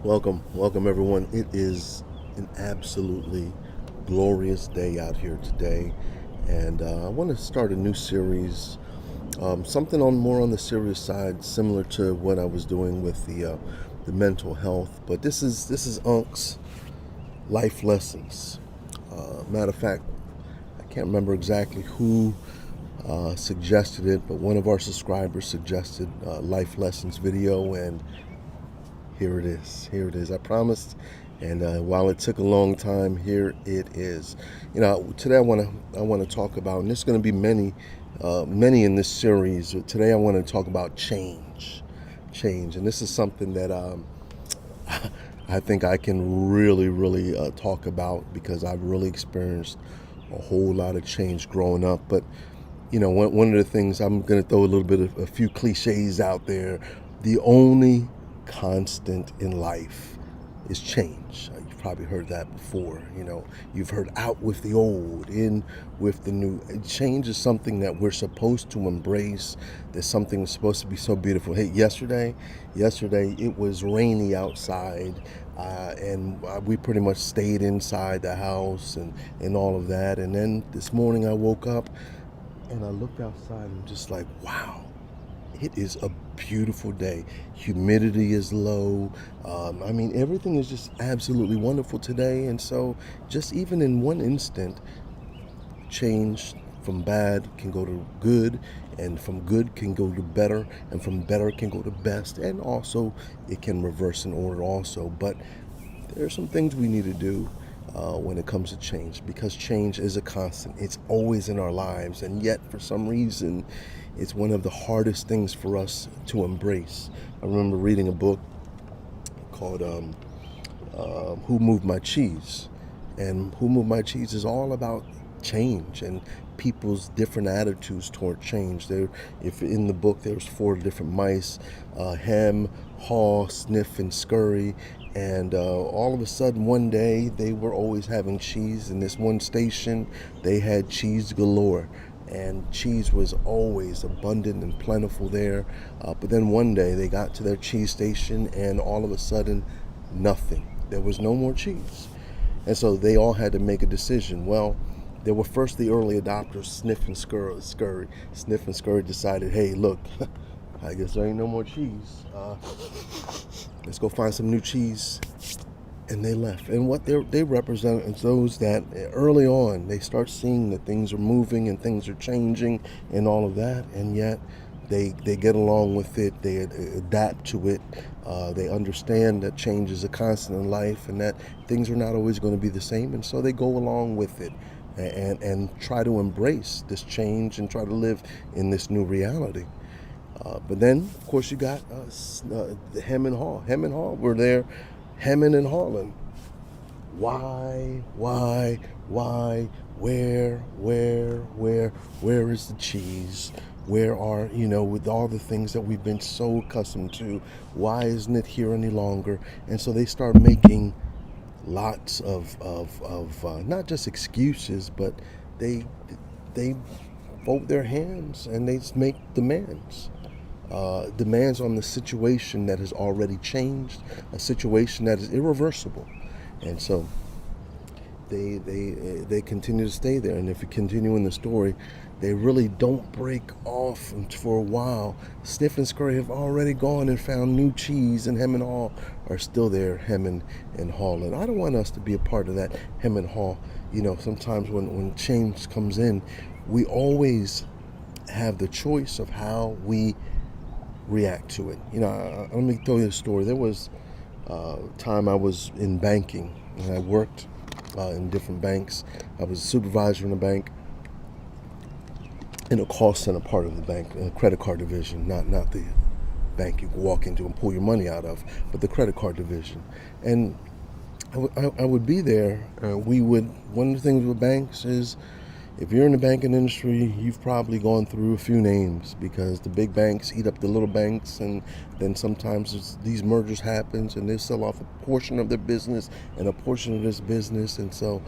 Welcome everyone. It is an absolutely glorious day out here today, and I want to start a new series, something on more on the serious side, similar to what I was doing with the mental health. But this is Unc's life lessons. Matter of fact, I can't remember exactly who suggested it, but one of our subscribers suggested life lessons video, and here it is. Here it is. I promised, and while it took a long time, here it is. Today I want to talk about, and there's going to be many in this series. Today I want to talk about change, and this is something that I think I can really talk about because I've really experienced a whole lot of change growing up. But one of the things, I'm going to throw a few cliches out there. The only constant in life is change. You've probably heard that before. You've heard out with the old, in with the new. Change is something that we're supposed to embrace. There's something that's supposed to be so beautiful. Hey, yesterday it was rainy outside, and we pretty much stayed inside the house and all of that. And then this morning I woke up and I looked outside and just like, wow, it is a beautiful day. Humidity is low. Everything is just absolutely wonderful today. And so, just even in one instant, change from bad can go to good, and from good can go to better, and from better can go to best, and also it can reverse in order also. But there are some things we need to do when it comes to change, because change is a constant. It's always in our lives, and yet for some reason it's one of the hardest things for us to embrace. I remember reading a book called Who Moved My Cheese, and Who Moved My Cheese is all about change and people's different attitudes toward change. If in the book there's 4 different mice, hem, haw, sniff, and scurry. And all of a sudden one day they were always having cheese. In this one station they had cheese galore, and cheese was always abundant and plentiful there. But then one day they got to their cheese station, and all of a sudden nothing. There was no more cheese. And so they all had to make a decision. Well, there were first the early adopters, Sniff and Scurry. Sniff and Scurry decided, hey, look, I guess there ain't no more cheese. Let's go find some new cheese. And they left. And what they represent is those that early on, they start seeing that things are moving and things are changing and all of that. And yet they get along with it. They adapt to it. They understand that change is a constant in life and that things are not always going to be the same. And so they go along with it and try to embrace this change and try to live in this new reality. But then, of course, you got hem and haw. Hem and haw were there, hemming and hawing. Why, where is the cheese? Where are, with all the things that we've been so accustomed to, why isn't it here any longer? And so they start making lots of not just excuses, but they fold their hands and they make demands on the situation that has already changed, a situation that is irreversible. And so they continue to stay there. And if you continue in the story, they really don't break off for a while. Sniff and Scurry have already gone and found new cheese, and Hem and Haw are still there hemming and hawing. I don't want us to be a part of that hem and haw. Sometimes when change comes in, we always have the choice of how we react to it. Let me tell you a story. There was a time I was in banking, and I worked in different banks. I was a supervisor in a bank, in a call center part of the bank, a credit card division, not the bank you can walk into and pull your money out of, but the credit card division. And I would be there. One of the things with banks is, if you're in the banking industry, you've probably gone through a few names, because the big banks eat up the little banks, and then sometimes these mergers happens and they sell off a portion of their business and a portion of this business. And so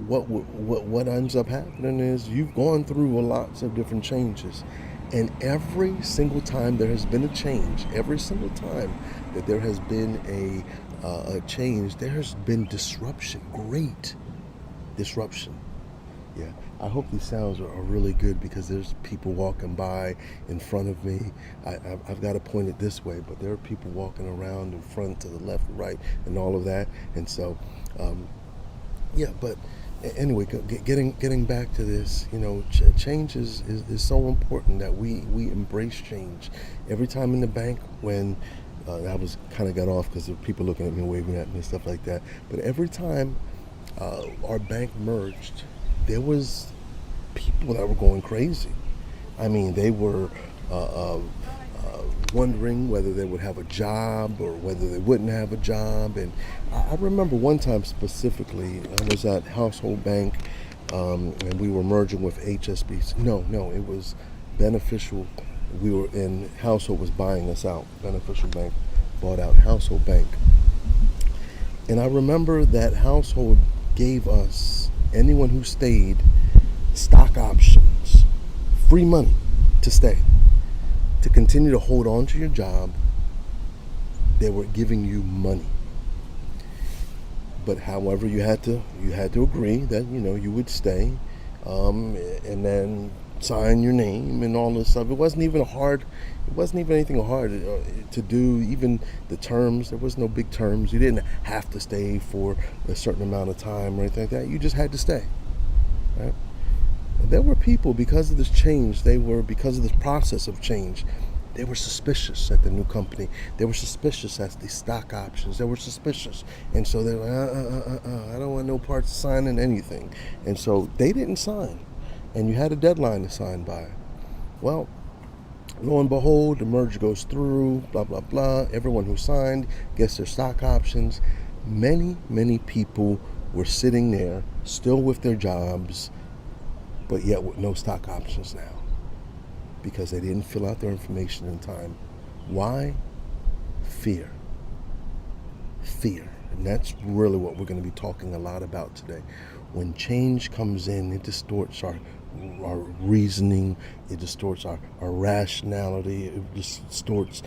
what ends up happening is you've gone through lots of different changes, And every single time there has been a change, every single time that there has been a change, there has been disruption, great disruption. Yeah, I hope these sounds are really good because there's people walking by in front of me. I've got to point it this way, but there are people walking around in front, to the left, right, and all of that. And so, um, yeah, but anyway, getting back to this, change is so important that we embrace change. Every time in the bank when I was kind of got off because of people looking at me, waving at me, and stuff like that. But every time our bank merged, there was people that were going crazy. I mean, they were wondering whether they would have a job or whether they wouldn't have a job. And I remember one time specifically, I was at Household Bank, and we were merging with HSBC. No, it was Beneficial. We were in Household was buying us out. Beneficial Bank bought out Household Bank. And I remember that Household gave us, anyone who stayed, stock options, free money to stay, to continue to hold on to your job. They were giving you money, but however, you had to agree that you would stay, and then sign your name and all this stuff. It wasn't even anything hard to do. Even the terms, there was no big terms. You didn't have to stay for a certain amount of time or anything like that. You just had to stay, right? There were people, because of this change, because of this process of change, they were suspicious at the new company. They were suspicious at the stock options. They were suspicious. And so they were like, I don't want no parts of signing anything. And so they didn't sign. And you had a deadline to sign by. Well, lo and behold, the merger goes through, blah, blah, blah. Everyone who signed gets their stock options. Many, many people were sitting there, still with their jobs, but yet with no stock options now, because they didn't fill out their information in time. Why? Fear. And that's really what we're going to be talking a lot about today. When change comes in, it distorts our reasoning, it distorts our rationality, it distorts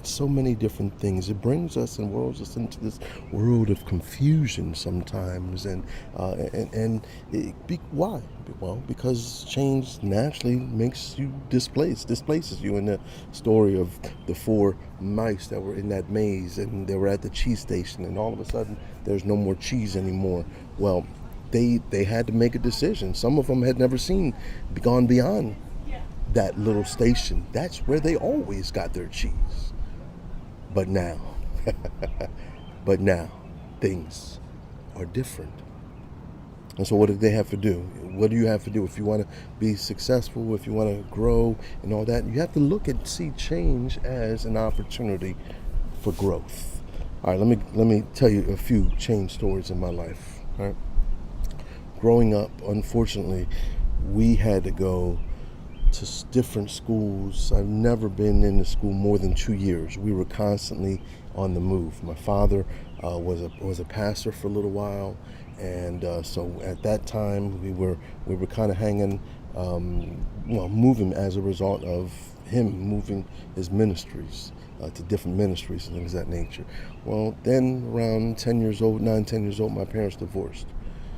so many different things. It brings us and whirls us into this world of confusion sometimes. Why? Well, because change naturally makes you displaces you. In the story of the four mice that were in that maze, and they were at the cheese station, and all of a sudden there's no more cheese anymore. Well, they had to make a decision. Some of them had never gone beyond that little station. That's where they always got their cheese. But now, things are different. And so what did they have to do? What do you have to do if you want to be successful, if you want to grow and all that? You have to look and see change as an opportunity for growth. All right, let me tell you a few change stories in my life. All right. Growing up, unfortunately, we had to go to different schools. I've never been in the school more than 2 years. We were constantly on the move. My father was a pastor for a little while, and so at that time we were kind of hanging, moving as a result of him moving his ministries to different ministries and things of that nature. Well, then around 10 years old, my parents divorced.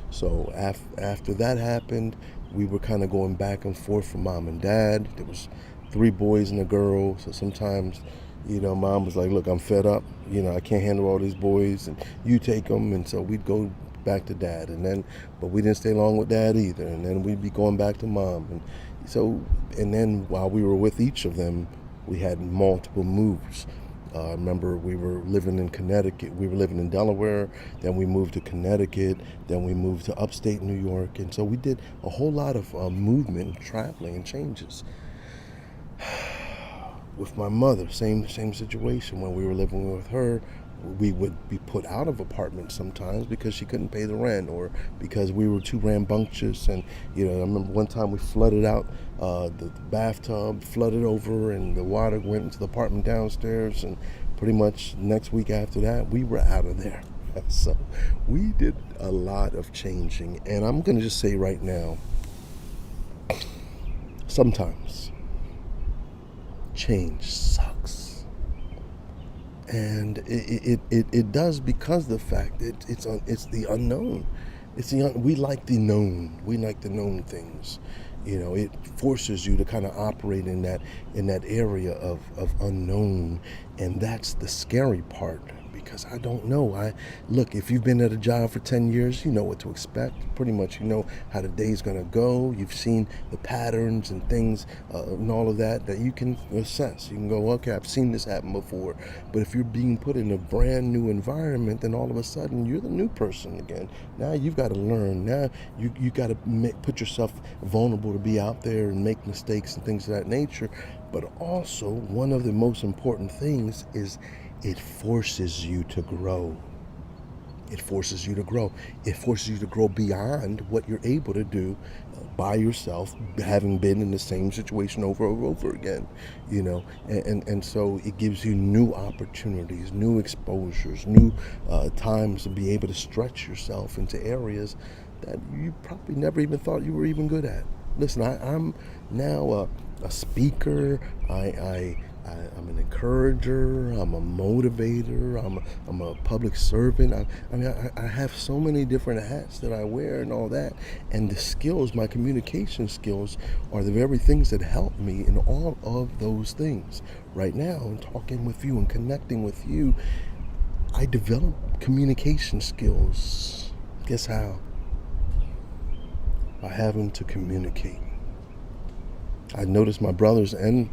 So after that happened, we were kind of going back and forth from mom and dad. There was 3 boys and a girl. So sometimes, mom was like, look, I'm fed up. I can't handle all these boys, and you take them. And so we'd go back to dad. But we didn't stay long with dad either. And then we'd be going back to mom. And then while we were with each of them, we had multiple moves. I remember we were living in Connecticut. We were living in Delaware. Then we moved to Connecticut. Then we moved to upstate New York. And so we did a whole lot of movement, traveling, and changes. With my mother, same situation. When we were living with her, we would be put out of apartments sometimes because she couldn't pay the rent, or because we were too rambunctious. And I remember one time we flooded out the bathtub, flooded over, and the water went into the apartment downstairs. And pretty much next week after that, we were out of there. So we did a lot of changing. And I'm going to just say right now, sometimes change sucks. And it does, because of the fact that it's the unknown. We like the known. We like the known things. It forces you to kind of operate in that area of unknown, and that's the scary part, because I don't know. Look, if you've been at a job for 10 years, you know what to expect. Pretty much, you know how the day's going to go. You've seen the patterns and things and all of that you can assess. You can go, okay, I've seen this happen before. But if you're being put in a brand new environment, then all of a sudden you're the new person again. Now you've got to learn. Now you got to put yourself vulnerable to be out there and make mistakes and things of that nature. But also, one of the most important things is it forces you to grow. It forces you to grow. It forces you to grow beyond what you're able to do by yourself, having been in the same situation over and over again, and so it gives you new opportunities, new exposures, new times to be able to stretch yourself into areas that you probably never even thought you were even good at. Listen, I'm now a speaker. I'm an encourager. I'm a motivator. I'm a public servant. I have so many different hats that I wear and all that. And the skills, my communication skills, are the very things that help me in all of those things. Right now, in talking with you and connecting with you, I develop communication skills. Guess how? By having to communicate. I noticed my brothers and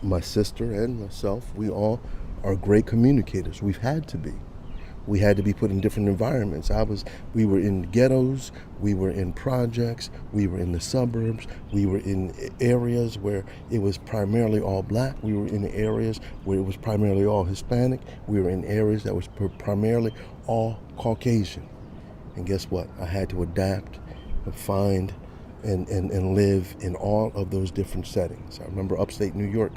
my sister and myself, we all are great communicators. We've had to be. We had to be put in different environments. We were in ghettos, we were in projects, we were in the suburbs, we were in areas where it was primarily all black, we were in areas where it was primarily all Hispanic, we were in areas that was primarily all Caucasian. And guess what? I had to adapt and find and live in all of those different settings. I remember upstate New York.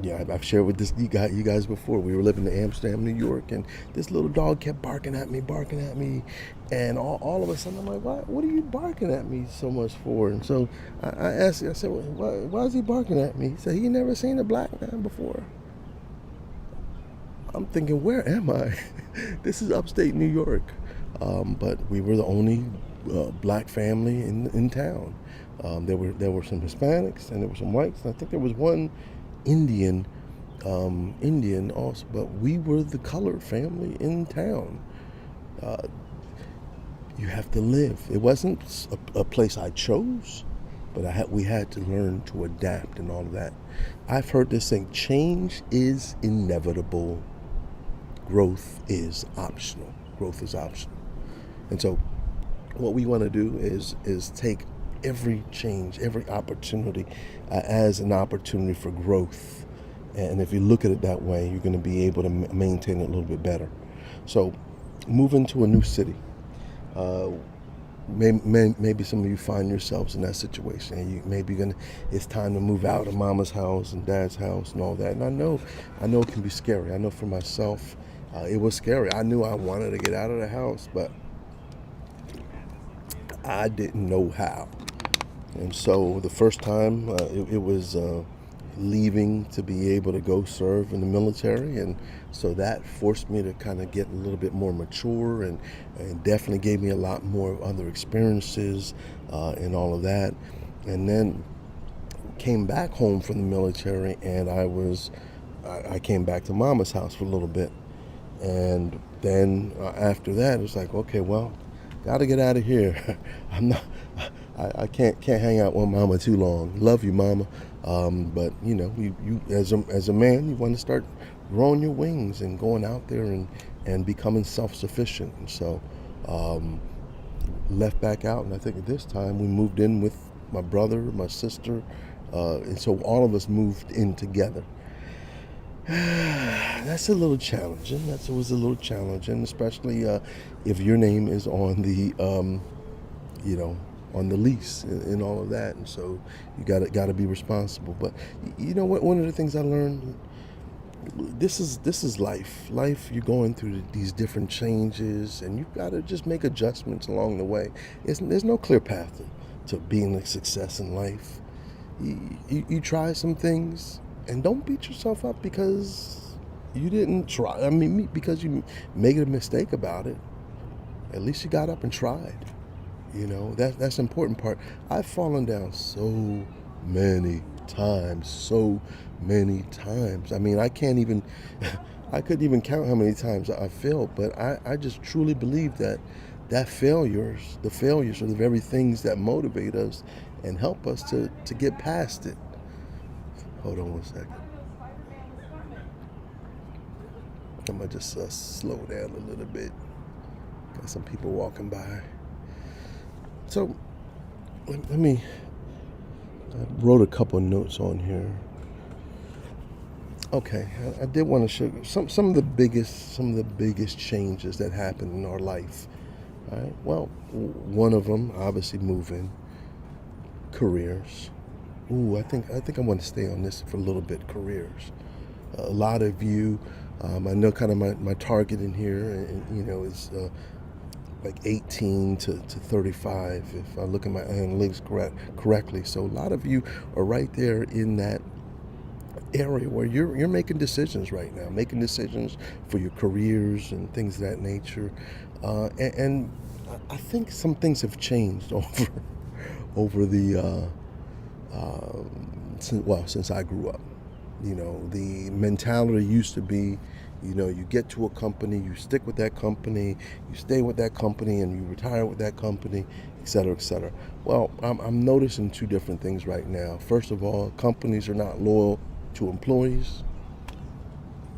Yeah, I've shared with you guys before. We were living in Amsterdam, New York, and this little dog kept barking at me, and all of a sudden I'm like, what are you barking at me so much for? And so I asked, I said, why is he barking at me? He said he never seen a black man before. I'm thinking, where am I? This is upstate New York, but we were the only black family in town. There were some Hispanics and there were some whites, and I think there was one Indian also, but we were the colored family in town. You have to live. It wasn't a place I chose, but we had to learn to adapt and all of that. I've heard this saying: change is inevitable. Growth is optional. And so what we want to do is take every change, every opportunity as an opportunity for growth. And if you look at it that way, you're going to be able to maintain it a little bit better. So moving to a new city. Maybe some of you find yourselves in that situation, and it's time to move out of mama's house and dad's house and all that. And I know it can be scary. I know for myself, it was scary. I knew I wanted to get out of the house, but I didn't know how. And so the first time it was leaving to be able to go serve in the military, and so that forced me to kind of get a little bit more mature, and definitely gave me a lot more other experiences and all of that. And then came back home from the military, and I came back to mama's house for a little bit. And then after that, it was like, okay, well, got to get out of here. I can't hang out with mama too long. Love you, mama, but you as a man, you want to start growing your wings and going out there and becoming self-sufficient. And so left back out, and I think at this time we moved in with my brother, my sister, and so all of us moved in together. That's a little challenging. That was a little challenging, especially if your name is on the, on the lease and all of that. And so you got to be responsible. But you know what? One of the things I learned, this is life. Life, you're going through these different changes, and you've got to just make adjustments along the way. There's no clear path to being a success in life. You try some things. And don't beat yourself up because you didn't try. I mean, because you made a mistake about it. At least you got up and tried. That's the important part. I've fallen down so many times, so many times. I mean, I can't even, I couldn't even count how many times I failed, but I just truly believe that the failures are the very things that motivate us and help us to get past it. Hold on one second. I'm going to just slow down a little bit. Got some people walking by. So, let me, I wrote a couple of notes on here. Okay, I did want to show you some of the biggest changes that happen in our life. All right. Well, one of them, obviously, moving, careers. Ooh, I think I want to stay on this for a little bit. Careers. A lot of you, I know kind of my target in here, is like 18 to 35, if I look at my analytics correctly. So a lot of you are right there in that area where you're making decisions right now, making decisions for your careers and things of that nature. And I think some things have changed over the since I grew up. The mentality used to be, you get to a company, you stick with that company, you stay with that company, and you retire with that company, et cetera, et cetera. Well, I'm noticing two different things right now. First of all, companies are not loyal to employees.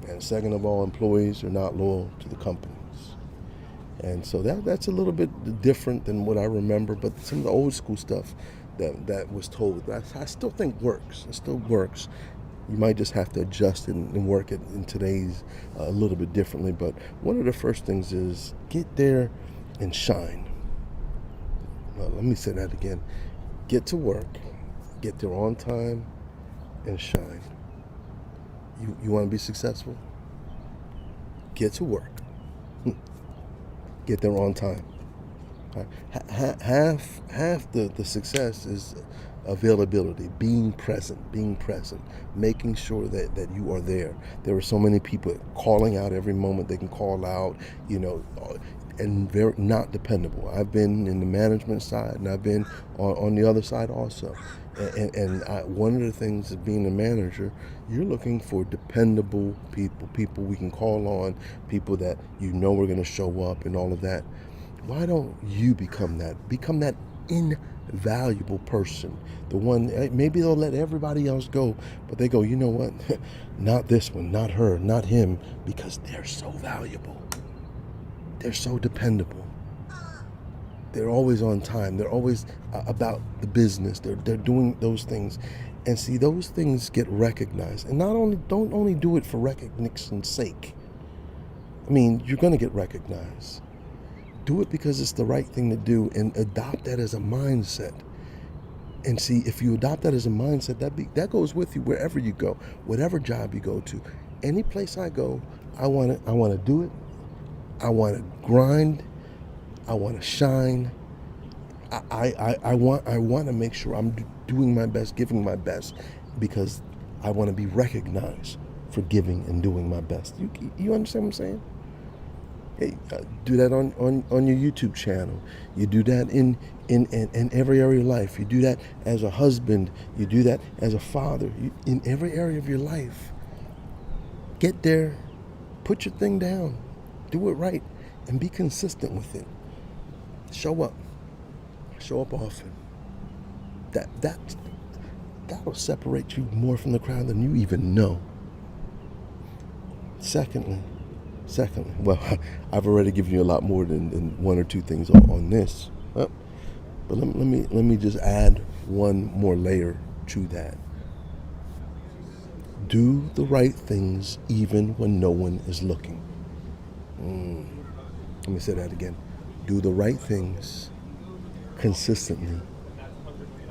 And second of all, employees are not loyal to the companies. And so that's a little bit different than what I remember, but some of the old school stuff that was told, I still think works. It still works. You might just have to adjust it and work it in today's a little bit differently. But one of the first things is get there and shine. Well, let me say that again. Get to work, get there on time, and shine. You want to be successful? Get to work. Get there on time. Half the success is availability, being present, making sure that you are there. There are so many people calling out every moment they can call out, and very not dependable. I've been in the management side, and I've been on the other side also. And one of the things of being a manager, you're looking for dependable people we can call on, people that are going to show up and all of that. Why don't you become that? Become that invaluable person. The one, maybe they'll let everybody else go, but they go, you know what? Not this one, not her, not him, because they're so valuable. They're so dependable. They're always on time. They're always about the business. They're doing those things. And see, those things get recognized. And don't only do it for recognition's sake. I mean, you're going to get recognized. Do it because it's the right thing to do, and adopt that as a mindset. And see, if you adopt that as a mindset, that goes with you wherever you go, whatever job you go to. Any place I go, I want to do it. I want to grind. I want to shine. I want to make sure I'm doing my best, giving my best, because I want to be recognized for giving and doing my best. You understand what I'm saying? Hey, do that on your YouTube channel. You do that in every area of life. You do that as a husband. You do that as a father. In every area of your life. Get there. Put your thing down. Do it right. And be consistent with it. Show up. Show up often. That'll separate you more from the crowd than you even know. Secondly, well, I've already given you a lot more than one or two things on this, but let me just add one more layer to that. Do the right things even when no one is looking. Let me say that again. Do the right things consistently,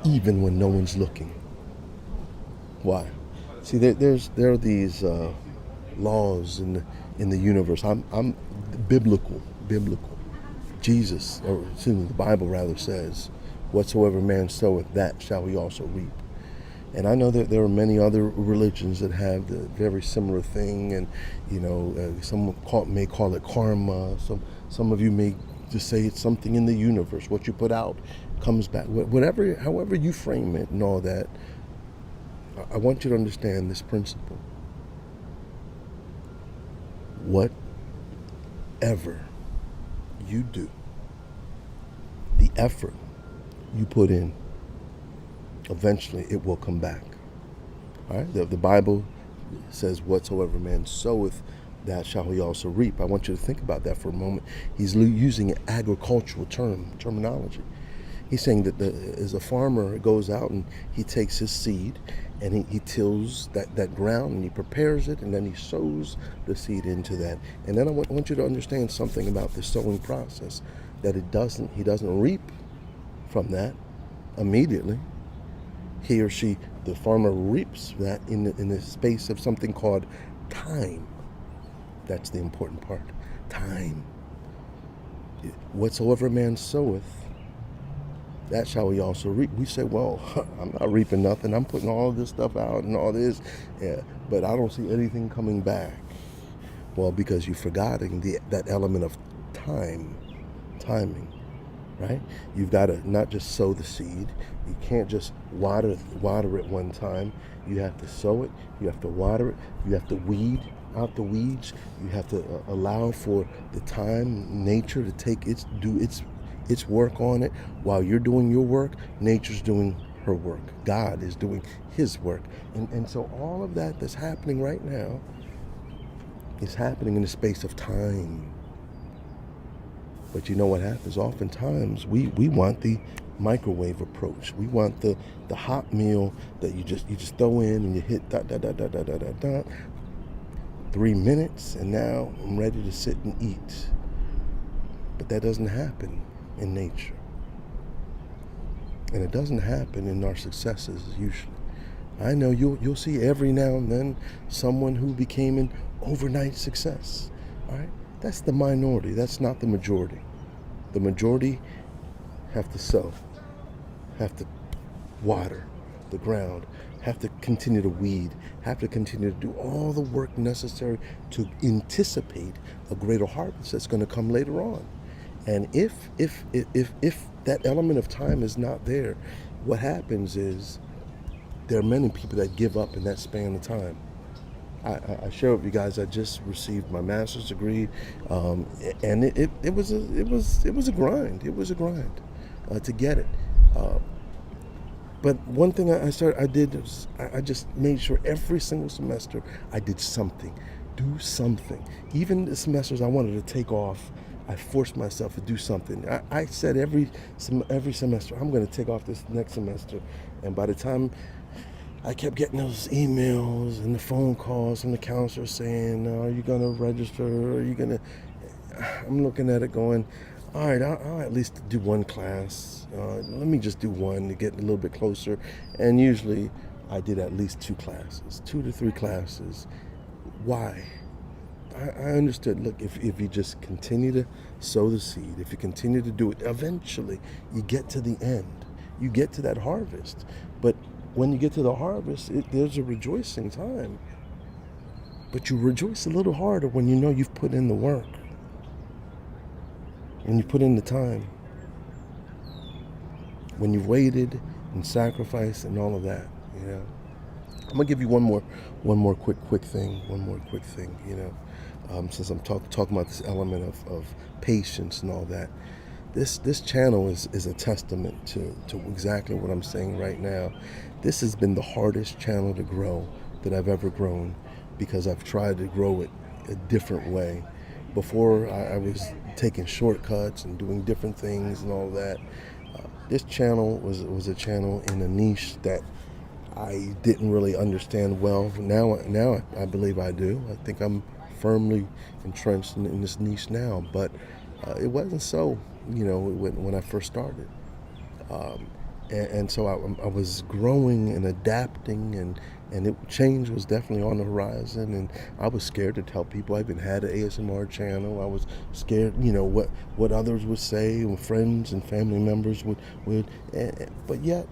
even when no one's looking. Why? See, there are these laws in the universe. I'm biblical. Jesus, or excuse me, the Bible rather says, "Whatsoever man soweth, that shall he also reap." And I know that there are many other religions that have the very similar thing, and some may call it karma. Some of you may just say it's something in the universe. What you put out comes back. Whatever, however you frame it, and all that. I want you to understand this principle. Whatever you do, the effort you put in, eventually it will come back. All right? The Bible says, whatsoever man soweth, that shall he also reap. I want you to think about that for a moment. He's using an agricultural terminology. He's saying that as a farmer goes out and he takes his seed and he tills that ground and he prepares it, and then he sows the seed into that. And then I want you to understand something about the sowing process, that he doesn't reap from that immediately. He or she, the farmer, reaps that in the space of something called time. That's the important part. Time. Whatsoever man soweth, that shall he also reap. We say, well, I'm not reaping nothing. I'm putting all this stuff out and all this, but I don't see anything coming back. Well, because you're forgetting that element of timing, right? You've got to not just sow the seed. You can't just water it one time. You have to sow it. You have to water it. You have to weed out the weeds. You have to allow for the time, nature, to do its work on it. While you're doing your work, nature's doing her work. God is doing his work. And so all of that that's happening right now is happening in the space of time. But you know what happens? Oftentimes we want the microwave approach. We want the hot meal that you just throw in and you hit dot dot dot dot dot dot dot. 3 minutes and now I'm ready to sit and eat. But that doesn't happen in nature. And it doesn't happen in our successes usually. I know you'll see every now and then someone who became an overnight success. All right? That's the minority. That's not the majority. The majority have to sow, have to water the ground, have to continue to weed, have to continue to do all the work necessary to anticipate a greater harvest that's going to come later on. And if that element of time is not there, what happens is there are many people that give up in that span of time. I share with you guys, I just received my master's degree, and it was a grind. It was a grind to get it. But one thing I did was I just made sure every single semester I did something, do something. Even the semesters I wanted to take off, I forced myself to do something. I said every semester I'm going to take off this next semester, and by the time I kept getting those emails and the phone calls from the counselor saying, "Are you going to register? Are you going to?" I'm looking at it going, all right, I'll at least do one class. Let me just do one to get a little bit closer. And usually I did at least 2 classes, 2 to 3 classes. Why? I understood, look, if you just continue to sow the seed, if you continue to do it, eventually you get to the end. You get to that harvest. But when you get to the harvest, there's a rejoicing time. But you rejoice a little harder when you know you've put in the work. When you put in the time, when you've waited and sacrificed and all of that, I'm gonna give you one more quick thing, since I'm talking about this element of patience and all that. This channel is a testament to exactly what I'm saying right now. This has been the hardest channel to grow that I've ever grown, because I've tried to grow it a different way. Before I was taking shortcuts and doing different things and all that. This channel was a channel in a niche that I didn't really understand well. Now I believe I do. I think I'm firmly entrenched in this niche now, but it wasn't so, when I first started. And so I was growing and adapting, and change was definitely on the horizon, and I was scared to tell people I even had an ASMR channel. I was scared, what others would say, and friends and family members would but yet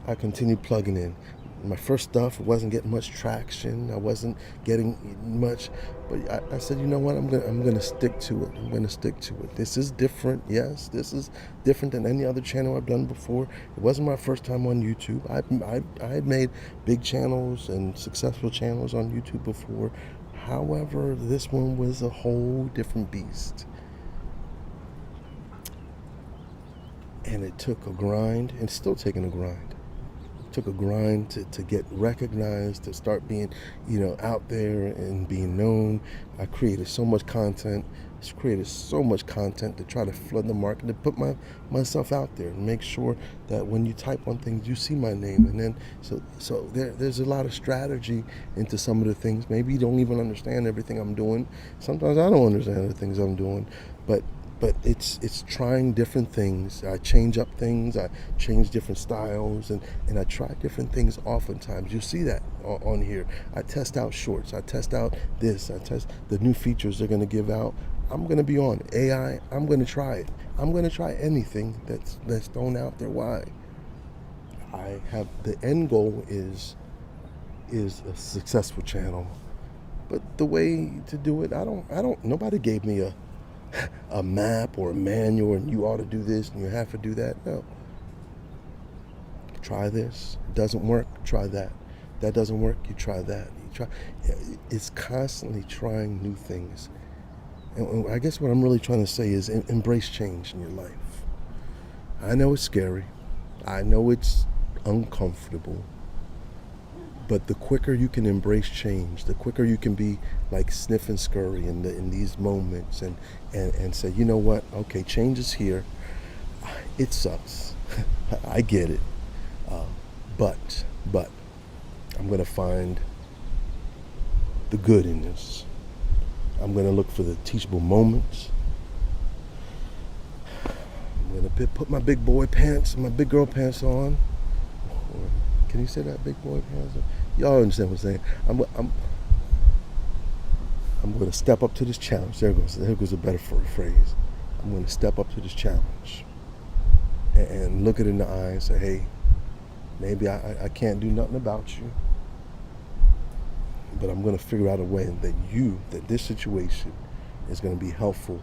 I continued plugging in. my first stuff wasn't getting much traction. I wasn't getting much, but I said, you know what? I'm gonna stick to it. I'm gonna stick to it. This is different. Yes, this is different than any other channel I've done before. It wasn't my first time on YouTube. I had made big channels and successful channels on YouTube before. However, this one was a whole different beast. And it took a grind, and it's still taking a grind. It took a grind to get recognized, to start being, out there and being known. I created so much content. To try to flood the market, to put myself out there and make sure that when you type on things, you see my name. And then so there's a lot of strategy into some of the things. Maybe you don't even understand everything I'm doing. Sometimes I don't understand the things I'm doing, but it's trying different things. I change up things. I change different styles, and I try different things oftentimes. You see that on here. I test out shorts. I test out this. I test the new features they're going to give out. I'm going to be on AI. I'm going to try it. I'm going to try anything that's thrown out there. Why? I have the end goal is a successful channel, but the way to do it, I don't. Nobody gave me a map or a manual, and you ought to do this and you have to do that. No. Try this. It doesn't work. Try that. That doesn't work. You try that. It's constantly trying new things. And I guess what I'm really trying to say is embrace change in your life. I know it's scary. I know it's uncomfortable. But the quicker you can embrace change, the quicker you can be like Sniff and Scurry in these moments and say, you know what, okay, change is here. It sucks. I get it. But I'm going to find the good in this. I'm going to look for the teachable moments. I'm going to put my big boy pants and my big girl pants on. Can you say that, big boy pants? Y'all understand what I'm saying? I'm going to step up to this challenge. There goes a better phrase. I'm going to step up to this challenge and look it in the eye and say, hey, maybe I can't do nothing about you, but I'm going to figure out a way that this situation is going to be helpful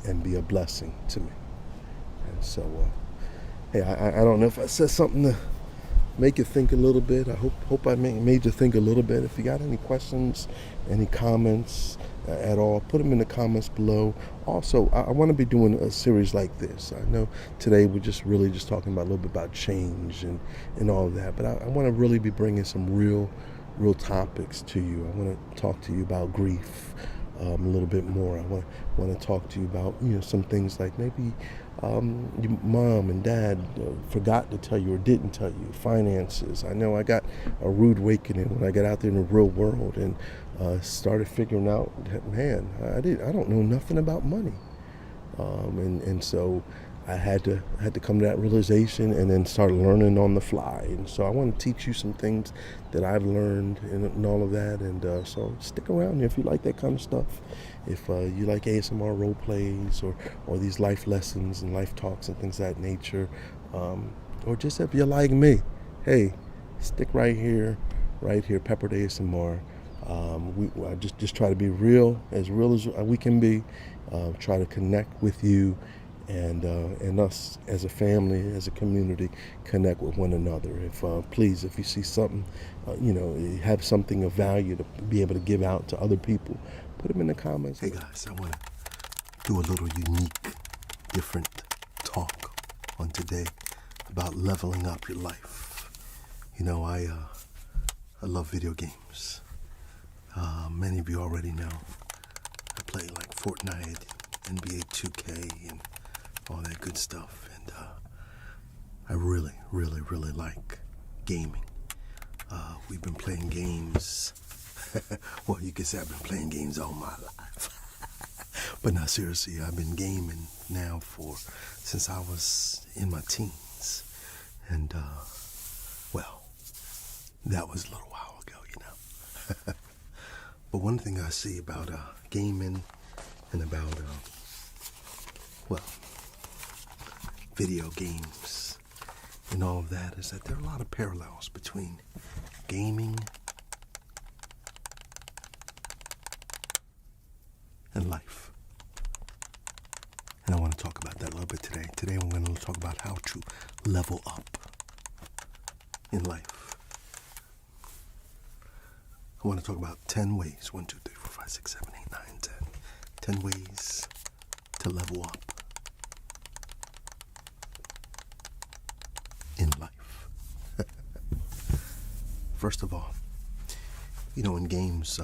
and be a blessing to me. And so, hey, I don't know if I said something to make you think a little bit. I hope I made you think a little bit. If you got any questions, any comments at all, put them in the comments below. Also, I want to be doing a series like this. I know today we're just really just talking about a little bit about change and all of that, but I want to really be bringing some real topics to you. I want to talk to you about grief a little bit more. I want to talk to you about some things like maybe your mom and dad forgot to tell you or didn't tell you. Finances. I know I got a rude awakening when I got out there in the real world and started figuring out that, man, I don't know nothing about money, and so I had to come to that realization and then start learning on the fly. And so I want to teach you some things that I've learned and all of that. And so stick around if you like that kind of stuff. If you like ASMR role plays or these life lessons and life talks and things of that nature, or just if you're like me, hey, stick right here, Peppered ASMR. I just try to be real as we can be. Try to connect with you. And us as a family, as a community, connect with one another. Please, if you see something, you have something of value to be able to give out to other people, put them in the comments. Hey guys, I want to do a little unique, different talk on today about leveling up your life. I love video games. Many of you already know I play like Fortnite, NBA 2K, and all that good stuff, and I really like gaming. We've been playing games. Well, you could say I've been playing games all my life. But no, seriously, I've been gaming now since I was in my teens, and well, that was a little while ago, But one thing I see about gaming and about video games and all of that is that there are a lot of parallels between gaming and life. And I want to talk about that a little bit today. Today we're going to talk about how to level up in life. I want to talk about 10 ways, 1, 2, 3, 4, 5, 6, 7, 8, 9, 10. 10 ways to level up in life. First of all, in games,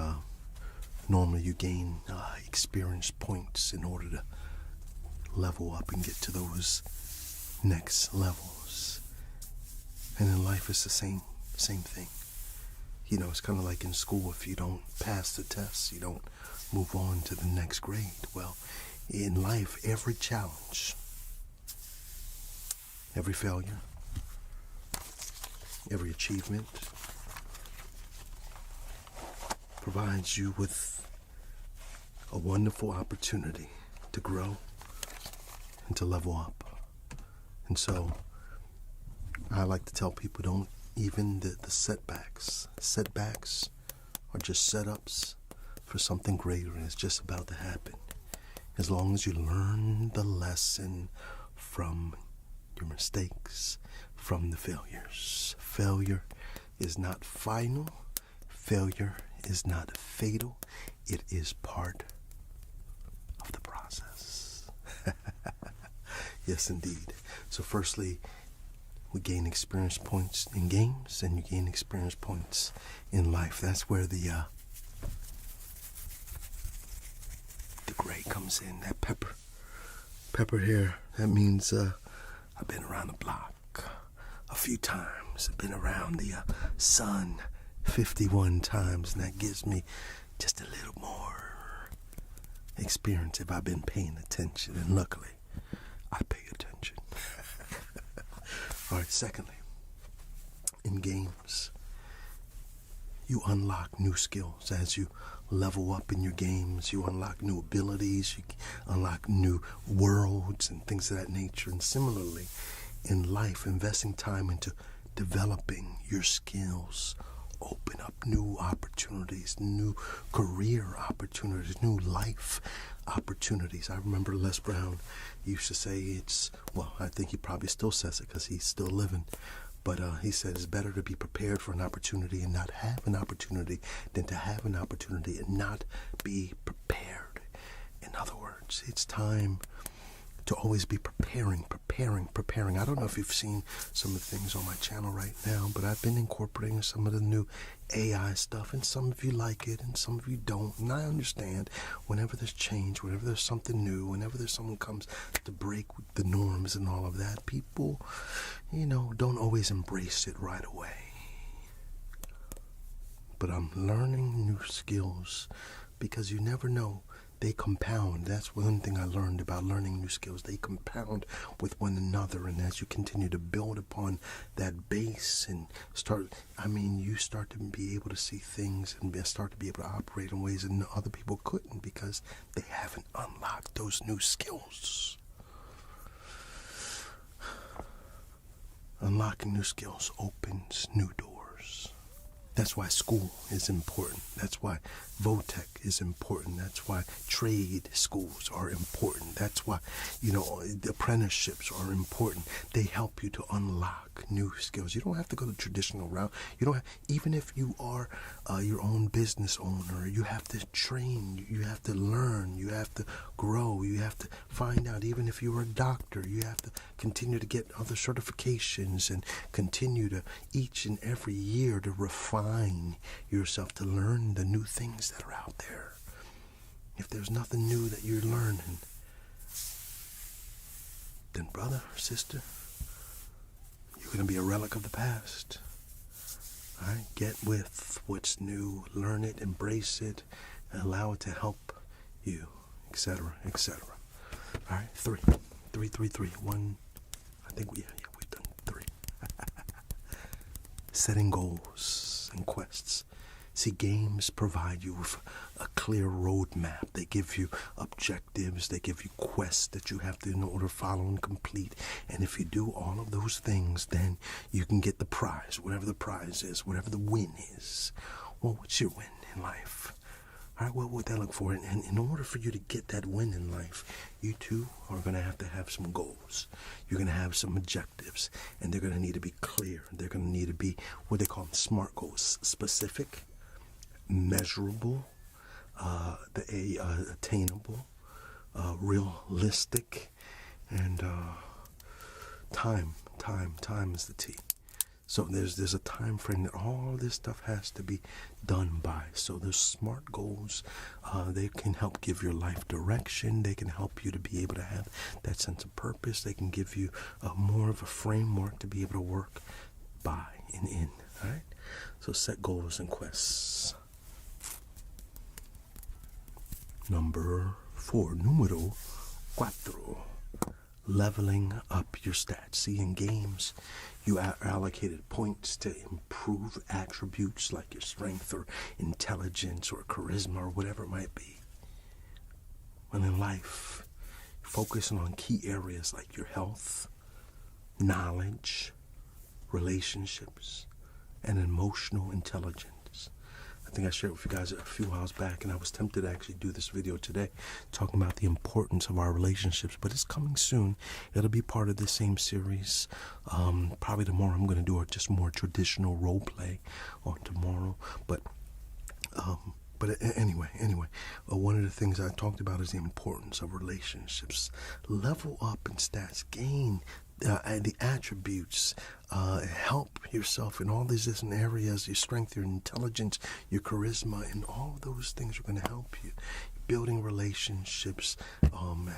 normally you gain experience points in order to level up and get to those next levels. And in life, it's the same thing. It's kind of like in school. If you don't pass the tests, you don't move on to the next grade. Well, in life, every challenge, every failure, every achievement provides you with a wonderful opportunity to grow and to level up. And so I like to tell people, don't even the setbacks are just setups for something greater, and it's just about to happen. As long as you learn the lesson from your mistakes, from the failures. Failure is not final. Failure is not fatal. It is part of the process. Yes, indeed. So firstly, we gain experience points in games, and you gain experience points in life. That's where the gray comes in. That pepper here. That means I've been around the block a few times. I've been around the sun 51 times, and that gives me just a little more experience if I've been paying attention. And luckily, I pay attention. All right, secondly, in games, you unlock new skills. As you level up in your games, you unlock new abilities, you unlock new worlds and things of that nature. And similarly, in life, investing time into developing your skills open up new opportunities, new career opportunities, new life opportunities. I remember Les Brown used to say I think he probably still says it because he's still living, but he said it's better to be prepared for an opportunity and not have an opportunity than to have an opportunity and not be prepared. In other words, it's time to always be preparing. I don't know if you've seen some of the things on my channel right now, but I've been incorporating some of the new AI stuff, and some of you like it and some of you don't. And I understand whenever there's change, whenever there's something new, whenever there's someone comes to break the norms and all of that, people, don't always embrace it right away. But I'm learning new skills because you never know. They compound. That's one thing I learned about learning new skills. They compound with one another, and as you continue to build upon that base and you start to be able to see things and start to be able to operate in ways that other people couldn't because they haven't unlocked those new skills. Unlocking new skills opens new doors. That's why school is important. That's why Votech is important. That's why trade schools are important. That's why, the apprenticeships are important. They help you to unlock new skills. You don't have to go the traditional route. Even if you are your own business owner, you have to train, you have to learn, you have to grow, you have to find out. Even if you're a doctor, you have to continue to get other certifications and continue to each and every year to refine yourself to learn the new things that are out there. If there's nothing new that you're learning, then brother or sister, you're going to be a relic of the past. All right, get with what's new, learn it, embrace it, and allow it to help you, etc., etc. All right, three. One, I think we've done 3. Setting goals and quests See, games provide you with a clear roadmap. They give you objectives. They give you quests that you have to, in order, follow and complete. And if you do all of those things, then you can get the prize, whatever the prize is, whatever the win is. Well, what's your win in life? All right, what would that look for? And in order for you to get that win in life, you too are going to have some goals. You're going to have some objectives, and they're going to need to be clear. They're going to need to be what they call SMART goals: specific, measurable, attainable, realistic, and time. Time is the T. So there's a time frame that all this stuff has to be done by. So there's SMART goals. They can help give your life direction. They can help you to be able to have that sense of purpose. They can give you more of a framework to be able to work by and in. All right. So set goals and quests. Number 4, número 4. Leveling up your stats. See, in games, you are allocated points to improve attributes like your strength or intelligence or charisma or whatever it might be. And in life, focusing on key areas like your health, knowledge, relationships, and emotional intelligence. I think I shared with you guys a few whiles back, and I was tempted to actually do this video today talking about the importance of our relationships, but it's coming soon. It'll be part of the same series. Probably tomorrow I'm going to do a just more traditional role play on tomorrow, but anyway, one of the things I talked about is the importance of relationships. Level up in stats, gain the attributes, help yourself in all these different areas, your strength, your intelligence, your charisma, and all those things are going to help you. Building relationships,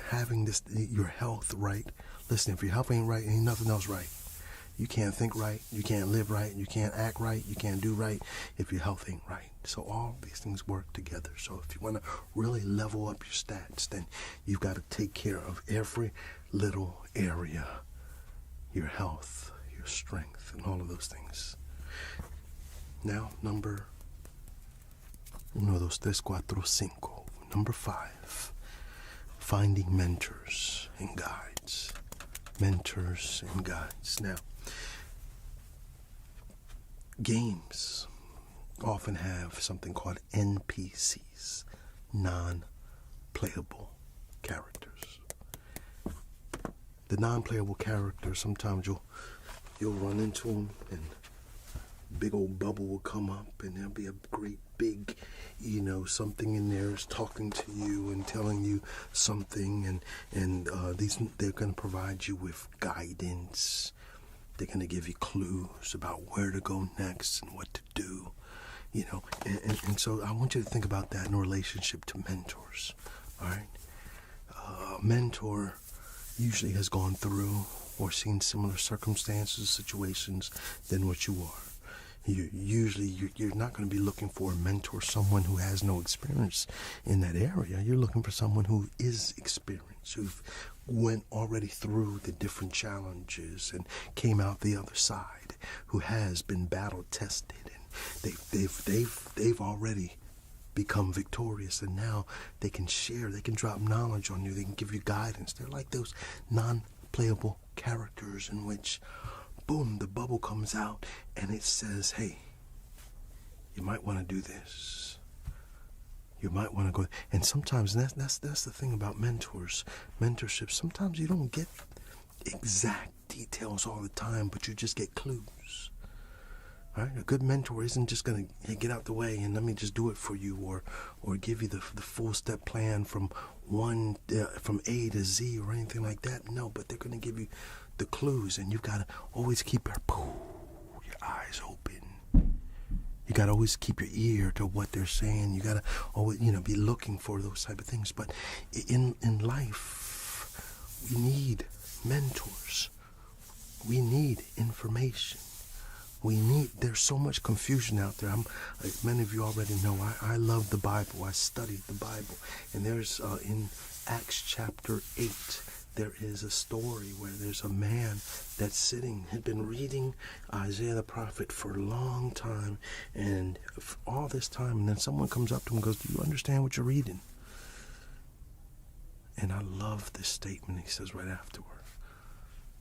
having your health right. Listen, if your health ain't right, ain't nothing else right. You can't think right, you can't live right, you can't act right, you can't do right if your health ain't right. So all these things work together. So if you want to really level up your stats, then you've got to take care of every little area. Your health, your strength, and all of those things. Now, number 5, finding mentors and guides. Mentors and guides. Now, games often have something called NPCs, non-playable characters. The non-playable characters, sometimes you'll run into them, and big old bubble will come up, and there'll be a great big, something in there is talking to you and telling you something, and they're going to provide you with guidance. They're going to give you clues about where to go next and what to do, and so I want you to think about that in relationship to mentors. All right, mentor usually has gone through or seen similar circumstances, situations than what you are. You're not going to be looking for a mentor, someone who has no experience in that area. You're looking for someone who is experienced, who went already through the different challenges and came out the other side, who has been battle tested, and they've already become victorious, and now they can share, they can drop knowledge on you, they can give you guidance. They're like those non-playable characters in which, boom, the bubble comes out and it says, hey, you might want to do this. You might want to go. And sometimes that's the thing about mentorship. Sometimes you don't get exact details all the time, but you just get clues. Right? A good mentor isn't just going to get out the way and let me just do it for you, or give you the full step plan from A to Z or anything like that. No, but they're going to give you the clues, and you've got to always keep your eyes open. You got to always keep your ear to what they're saying. You got to always, be looking for those type of things. But in life, we need mentors. We need information. There's so much confusion out there. Many of you already know, I love the Bible. I studied the Bible. And there's in Acts chapter 8, there is a story where there's a man that's had been reading Isaiah the prophet for a long time, and all this time, and then someone comes up to him and goes, "Do you understand what you're reading?" And I love this statement he says right afterward.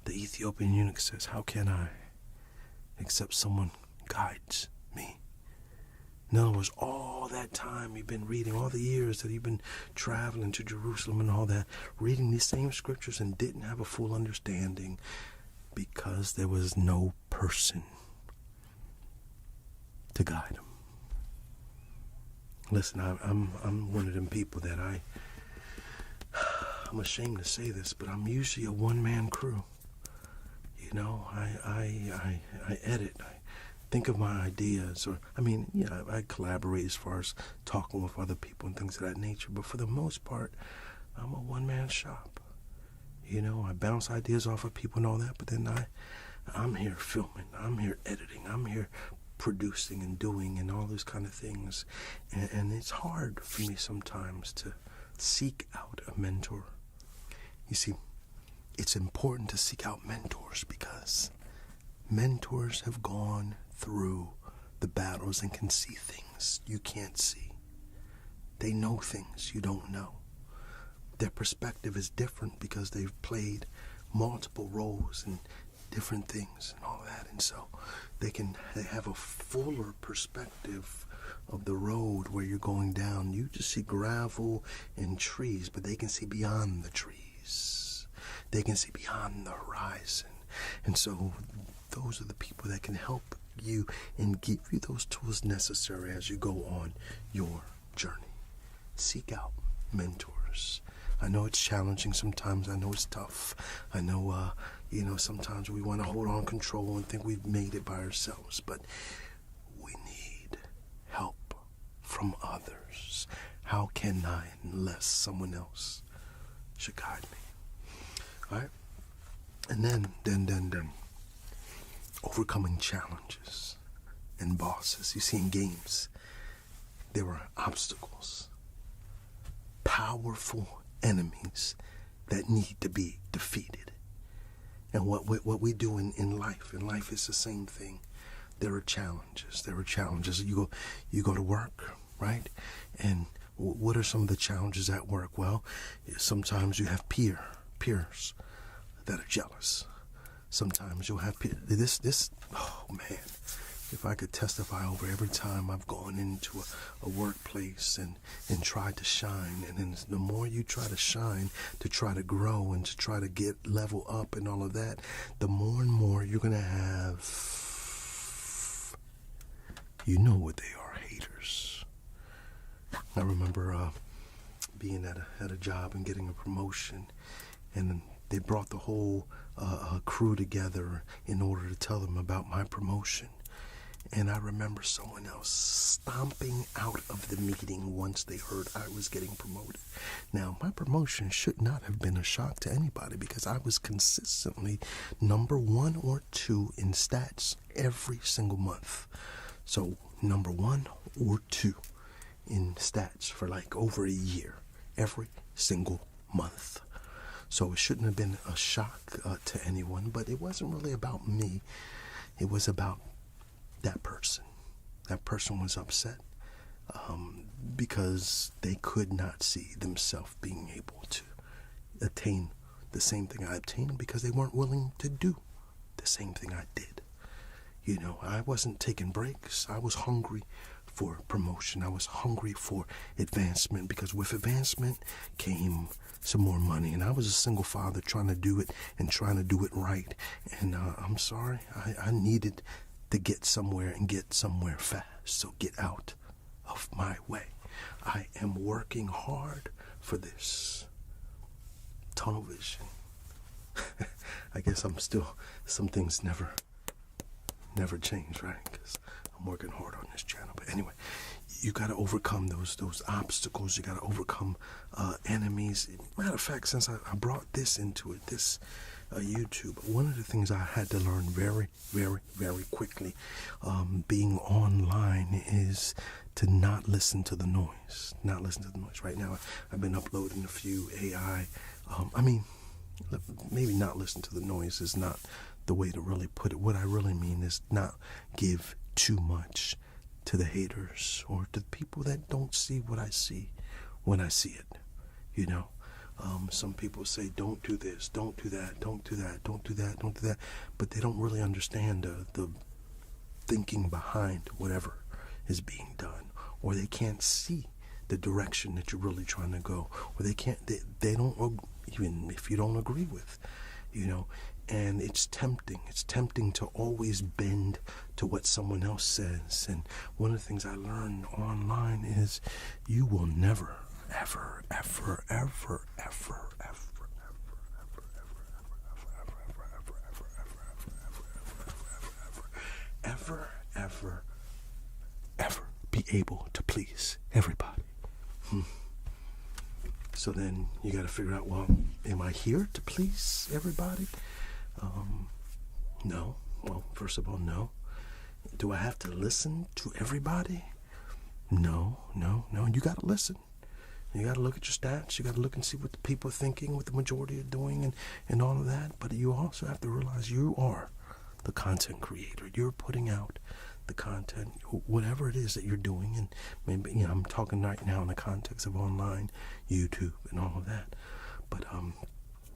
The Ethiopian eunuch says, "How can I, except someone guides me?" In other words, all that time you've been reading, all the years that you've been traveling to Jerusalem and all that, reading these same scriptures and didn't have a full understanding because there was no person to guide them. Listen, I'm one of them people that I'm ashamed to say this, but I'm usually a one-man crew. You know, I edit, I think of my ideas, or, I collaborate as far as talking with other people and things of that nature, but for the most part, I'm a one-man shop. You know, I bounce ideas off of people and all that, but then I'm here filming, I'm here editing, I'm here producing and doing and all those kind of things, and it's hard for me sometimes to seek out a mentor. You see, it's important to seek out mentors because mentors have gone through the battles and can see things you can't see. They know things you don't know. Their perspective is different because they've played multiple roles and different things and all that, and so they have a fuller perspective of the road where you're going down. You just see gravel and trees, but they can see beyond the trees. They can see beyond the horizon. And so those are the people that can help you and give you those tools necessary as you go on your journey. Seek out mentors. I know it's challenging sometimes. I know it's tough. I know, sometimes we want to hold on control and think we've made it by ourselves, but we need help from others. How can I unless someone else should guide me? All right? And then, overcoming challenges and bosses. You see, in games, there are obstacles, powerful enemies that need to be defeated. And what we do in life is the same thing. There are challenges. You go to work, right? And what are some of the challenges at work? Well, sometimes you have peers that are jealous. Sometimes you'll have this. Oh man, if I could testify over every time I've gone into a workplace and tried to shine, and then the more you try to shine, to try to grow and to try to get level up and all of that, the more and more you're gonna have, you know what they are, haters. I remember being at a job and getting a promotion, and they brought the whole crew together in order to tell them about my promotion. And I remember someone else stomping out of the meeting once they heard I was getting promoted. Now, my promotion should not have been a shock to anybody because I was consistently number 1 or 2 in stats every single month. So, number 1 or 2 in stats for like over a year, every single month. So it shouldn't have been a shock to anyone, but it wasn't really about me. It was about that person. That person was upset because they could not see themselves being able to attain the same thing I obtained because they weren't willing to do the same thing I did. You know, I wasn't taking breaks. I was hungry for promotion. I was hungry for advancement because with advancement came some more money. And I was a single father trying to do it and trying to do it right. And I'm sorry, I needed to get somewhere and get somewhere fast. So get out of my way. I am working hard for this. Tunnel vision. I guess I'm still, some things never change, right? Because I'm working hard on this channel. But anyway, you got to overcome those obstacles. You got to overcome enemies. Matter of fact, since I brought this into it, this YouTube, one of the things I had to learn very, very, very quickly being online is to not listen to the noise. Not listen to the noise. Right now, I've been uploading a few AI, maybe not listen to the noise is not the way to really put it. What I really mean is not give too much to the haters or to the people that don't see what I see when I see it. You know, some people say, don't do this, don't do that, don't do that, don't do that, don't do that. But they don't really understand the thinking behind whatever is being done, or they can't see the direction that you're really trying to go, or they don't, even if you don't agree with, you know. And it's tempting to always bend to what someone else says. And one of the things I learned online is you will never, ever, ever, ever, ever, ever be able to please everybody. So then you got to figure out, well, am I here to please everybody? No. Well, first of all, no. Do I have to listen to everybody? No. You got to listen. You got to look at your stats. You got to look and see what the people are thinking, what the majority are doing, and all of that. But you also have to realize you are the content creator. You're putting out the content, whatever it is that you're doing. And maybe, you know, I'm talking right now in the context of online, YouTube, and all of that. But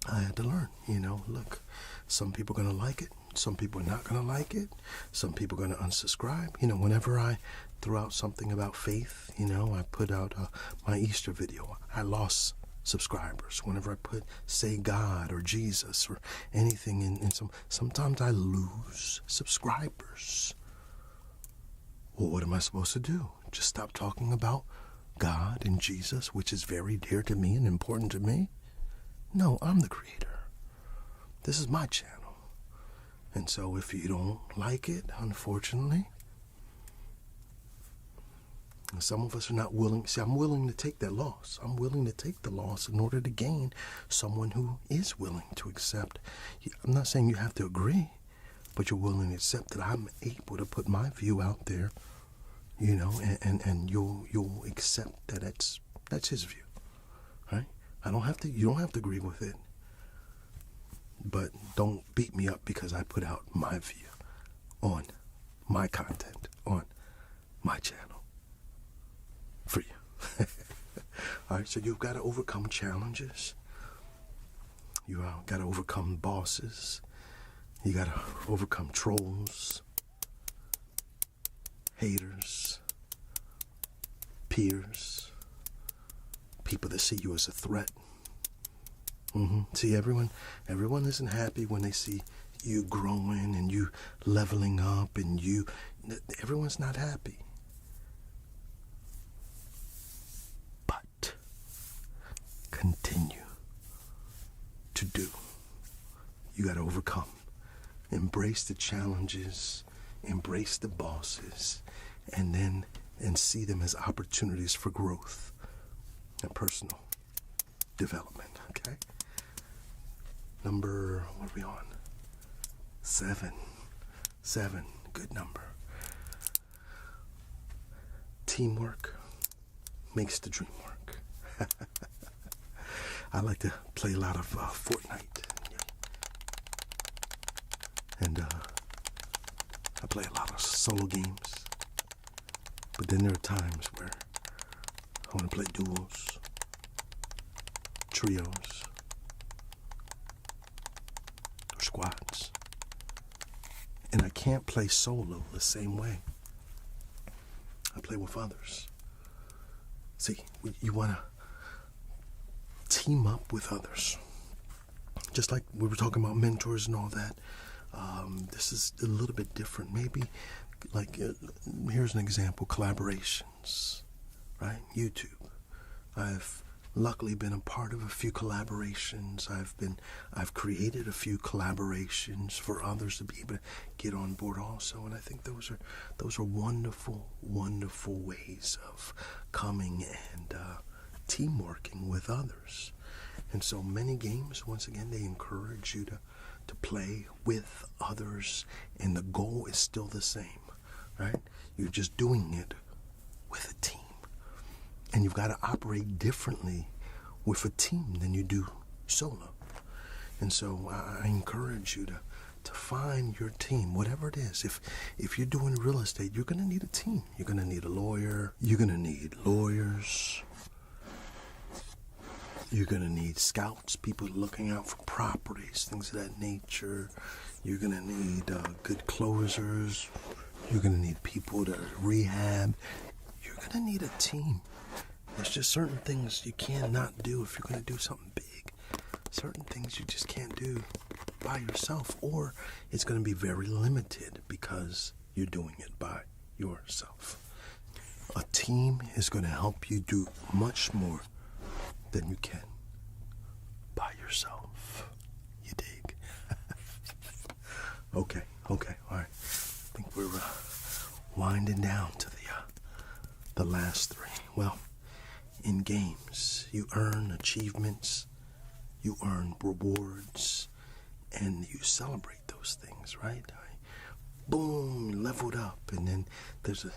I had to learn, you know, look, some people are going to like it. Some people are not going to like it. Some people are going to unsubscribe. You know, whenever I threw out something about faith, you know, I put out my Easter video, I lost subscribers. Whenever I say God or Jesus or anything in sometimes I lose subscribers. Well, what am I supposed to do? Just stop talking about God and Jesus, which is very dear to me and important to me? No, I'm the creator. This is my channel. And so if you don't like it, unfortunately, some of us are not willing. See, I'm willing to take that loss. I'm willing to take the loss in order to gain someone who is willing to accept. I'm not saying you have to agree, but you're willing to accept that I'm able to put my view out there, you know, and you'll accept that that's his view, right? You don't have to agree with it. But don't beat me up because I put out my view on my content, on my channel for you. All right, so you've got to overcome challenges. You got to overcome bosses. You got to overcome trolls, haters, peers, people that see you as a threat. See, everyone isn't happy when they see you growing and you leveling up and everyone's not happy. But continue to do. You got to overcome. Embrace the challenges, embrace the bosses, and see them as opportunities for growth and personal development, okay? Number, what are we on? 7, good number. Teamwork makes the dream work. I like to play a lot of Fortnite. And I play a lot of solo games. But then there are times where I want to play duos, trios, or squads. And I can't play solo the same way. I play with others. See, you want to team up with others. Just like we were talking about mentors and all that. This is a little bit different. Maybe, like, here's an example, collaborations, right? YouTube. I've luckily been a part of a few collaborations. I've created a few collaborations for others to be able to get on board also. And I think those are wonderful, wonderful ways of coming and team working with others. And so many games, once again, they encourage you to play with others, and the goal is still the same, right? You're just doing it with a team. And you've got to operate differently with a team than you do solo. And so I encourage you to find your team, whatever it is. If you're doing real estate, you're going to need a team. You're going to need a lawyer. You're going to need lawyers. You're going to need scouts, people looking out for properties, things of that nature. You're going to need good closers. You're going to need people to rehab. You're going to need a team. There's just certain things you cannot do if you're going to do something big. Certain things you just can't do by yourself, or it's going to be very limited because you're doing it by yourself. A team is going to help you do much more than you can by yourself. You dig? Okay, all right. I think we're winding down to the last three. Well, in games, you earn achievements, you earn rewards, and you celebrate those things, right? Boom, you leveled up, and then there's a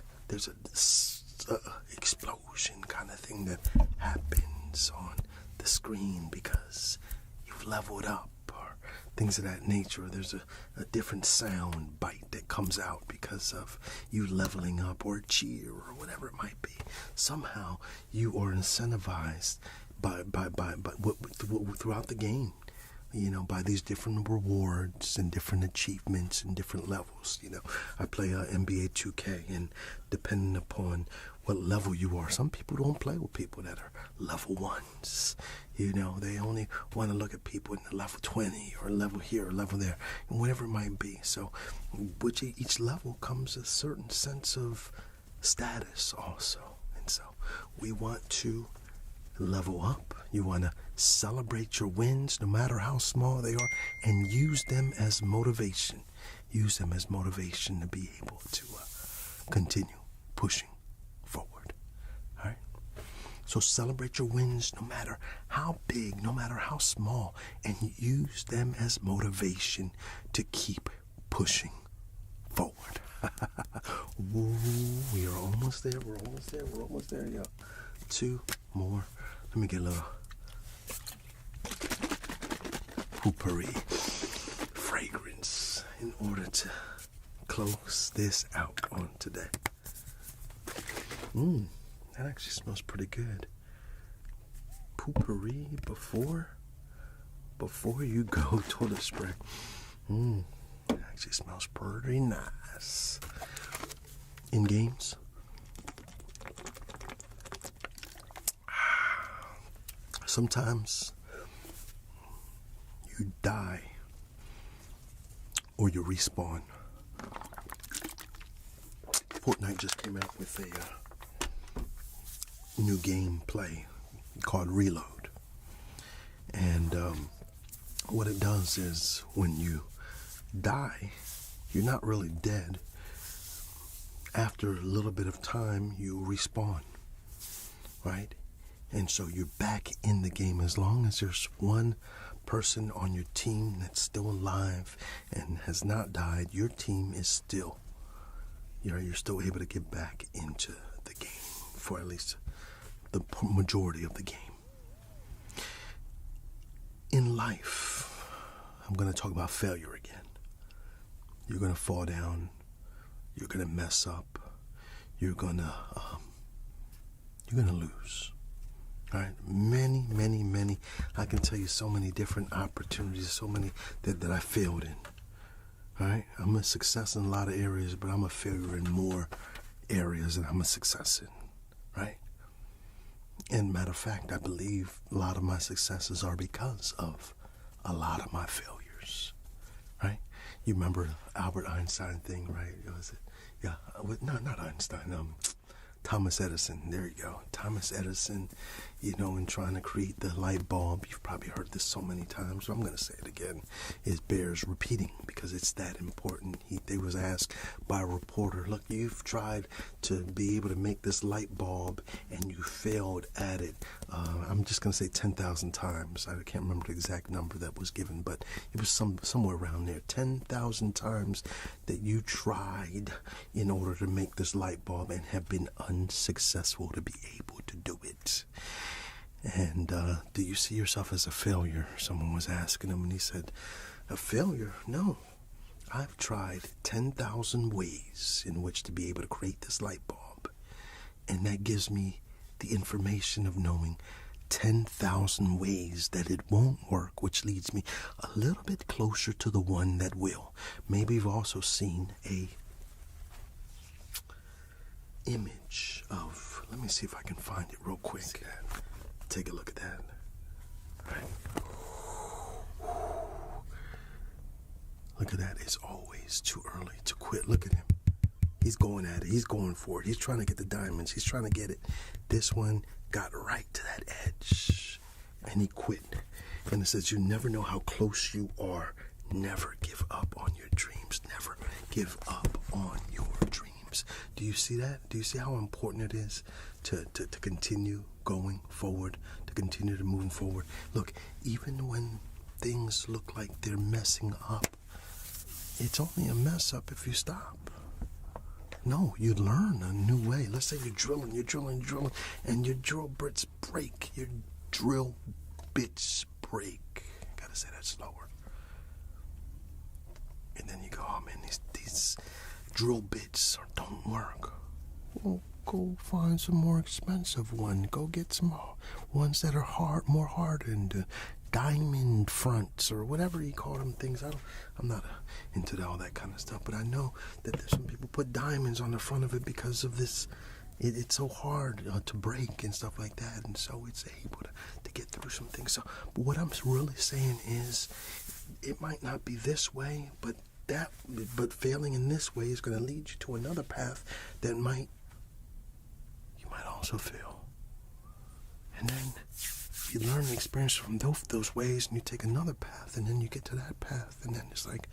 explosion kind of thing that happens on the screen because you've leveled up, or things of that nature. There's a different sound bite that comes out because of you leveling up, or a cheer, or whatever it might be. Somehow you are incentivized by throughout the game, by these different rewards and different achievements and different levels. I play NBA 2K, and depending upon what level you are, some people don't play with people that are level ones. They only want to look at people in the level 20 or level here or level there, and whatever it might be. So with each level comes a certain sense of status also. And so we want to level up. You want to celebrate your wins, no matter how small they are, and use them as motivation. Use them as motivation to be able to continue pushing forward. All right? So celebrate your wins, no matter how big, no matter how small, and use them as motivation to keep pushing forward. Ooh, we are almost there. We're almost there. Yeah. 2 more. Let me get a little potpourri fragrance in order to close this out on today. That actually smells pretty good. Potpourri before you go toilet spray. It actually smells pretty nice. In games, sometimes you die or you respawn. Fortnite just came out with a new gameplay called Reload. And what it does is when you die, you're not really dead. After a little bit of time, you respawn, right? And so you're back in the game. As long as there's one person on your team that's still alive and has not died, your team is still, you're still able to get back into the game for at least the majority of the game. In life, I'm going to talk about failure again. You're going to fall down. You're going to mess up. You're going to lose. All right, many. I can tell you so many different opportunities, so many that I failed in. All right, I'm a success in a lot of areas, but I'm a failure in more areas than I'm a success in. Right? And matter of fact, I believe a lot of my successes are because of a lot of my failures. Right? You remember Albert Einstein thing, right? Was it? Yeah, no, not Einstein. Thomas Edison. There you go. Thomas Edison, in trying to create the light bulb. You've probably heard this so many times, but I'm going to say it again. It bears repeating because it's that important. They was asked by a reporter, look, you've tried to be able to make this light bulb and you failed at it. I'm just going to say 10,000 times. I can't remember the exact number that was given, but it was somewhere around there. 10,000 times that you tried in order to make this light bulb and have been unsuccessful to be able to do it. And do you see yourself as a failure? Someone was asking him, and he said, a failure? No. I've tried 10,000 ways in which to be able to create this light bulb. And that gives me the information of knowing 10,000 ways that it won't work, which leads me a little bit closer to the one that will. Maybe you've also seen a image of, let me see if I can find it real quick. Take a look at that. Right. Look at that. It's always too early to quit. Look at him. He's going at it. He's going for it. He's trying to get the diamonds. He's trying to get it. This one got right to that edge, and he quit. And it says, you never know how close you are. Never give up on your dreams. Never give up on your dreams. Do you see that? Do you see how important it is to continue going forward, to continue to move forward? Look, even when things look like they're messing up, it's only a mess up if you stop. No, you learn a new way. Let's say you're drilling, and your drill bits break. Your drill bits break. Gotta say that slower. And then you go, oh man, these drill bits don't work. Well, go find some more expensive one. Go get some ones that are more hardened, diamond fronts or whatever you call them things. I'm not into all that kind of stuff, but I know that there's some people put diamonds on the front of it because of this. It's so hard to break and stuff like that, and so it's able to get through some things. So, but what I'm really saying is, it might not be this way, but failing in this way is going to lead you to another path that you might also fail. And then you learn the experience from those ways, and you take another path, and then you get to that path, and then it's like,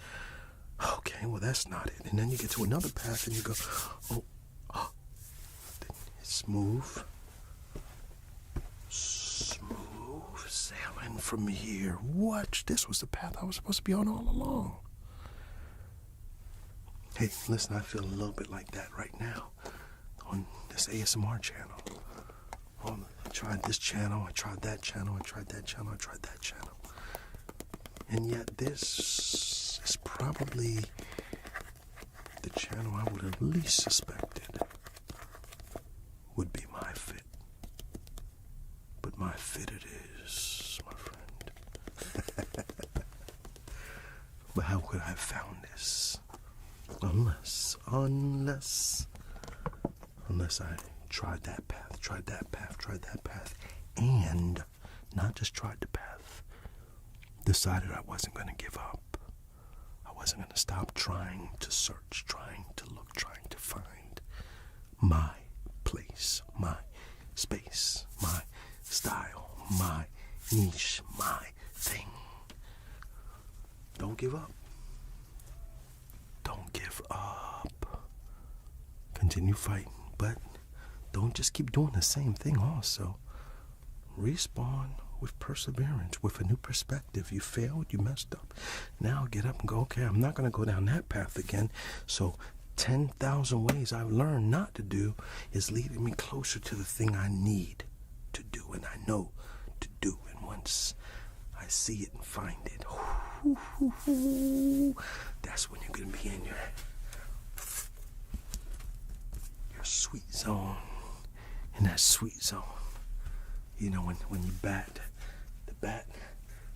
okay, well, that's not it. And then you get to another path, and you go, oh, it's smooth sailing from here. What? This was the path I was supposed to be on all along. Hey, listen, I feel a little bit like that right now on this ASMR channel. I tried this channel, I tried that channel, I tried that channel, I tried that channel. And yet this is probably the channel I would have least suspected would be my fit. But my fit it is, my friend. But how could I have found this? Unless I tried that path, and not just tried the path, decided I wasn't going to give up. I wasn't going to stop trying to search, trying to look, trying to find my place, my space, my style, my niche, my thing. Don't give up. Don't give up. Continue fighting, but don't just keep doing the same thing also. Respawn with perseverance, with a new perspective. You failed, you messed up. Now get up and go, okay, I'm not going to go down that path again. So 10,000 ways I've learned not to do is leading me closer to the thing I need to do and I know to do. And once I see it and find it, that's when you're going to be in your sweet zone. In that sweet zone. You know, when you bat, the bat,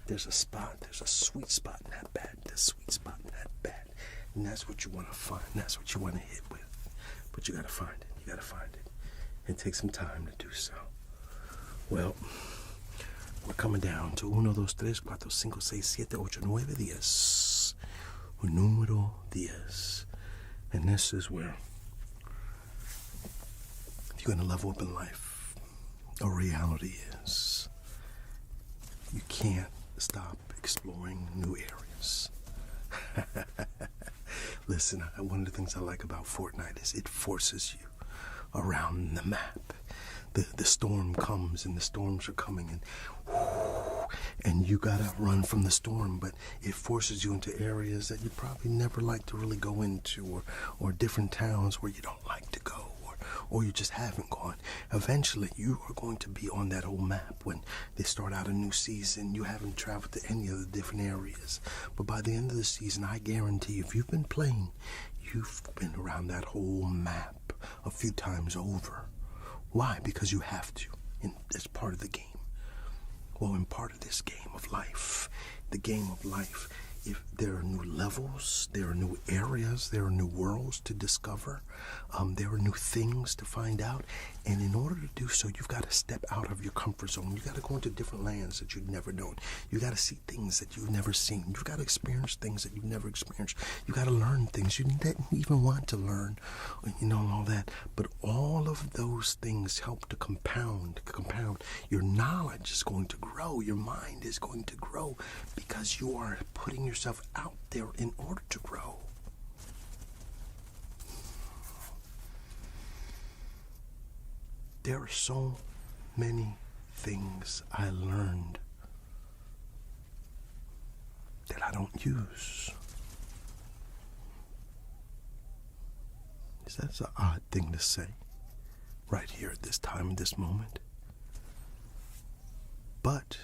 there's a sweet spot in that bat, there's a sweet spot in that bat. And that's what you want to find, that's what you want to hit with. But you got to find it, and take some time to do so. Well, we're coming down to 1, 2, 3, 4, 5, 6, 7, 8, 9, 10. Número 10. And this is where if you're going to level up in life, a reality is you can't stop exploring new areas. Listen, one of the things I like about Fortnite is it forces you around the map. The storm comes, and the storms are coming, and you gotta run from the storm, but it forces you into areas that you probably never like to really go into, or different towns where you don't like to go, or you just haven't gone. Eventually, you are going to be on that old map when they start out a new season. You haven't traveled to any of the different areas. But by the end of the season, I guarantee if you've been playing, you've been around that whole map a few times over. Why? Because you have to. It's part of the game. Well, in part of this game of life, the game of life, if there are new levels, there are new areas, there are new worlds to discover, there are new things to find out, and in order to do so, you've got to step out of your comfort zone. You've got to go into different lands that you've never known. You've got to see things that you've never seen. You've got to experience things that you've never experienced. You've got to learn things you didn't even want to learn, and all that. But all of those things help to compound. Your knowledge is going to grow. Your mind is going to grow because you are putting yourself out there in order to grow. There are so many things I learned that I don't use. That's an odd thing to say right here at this time, at this moment. But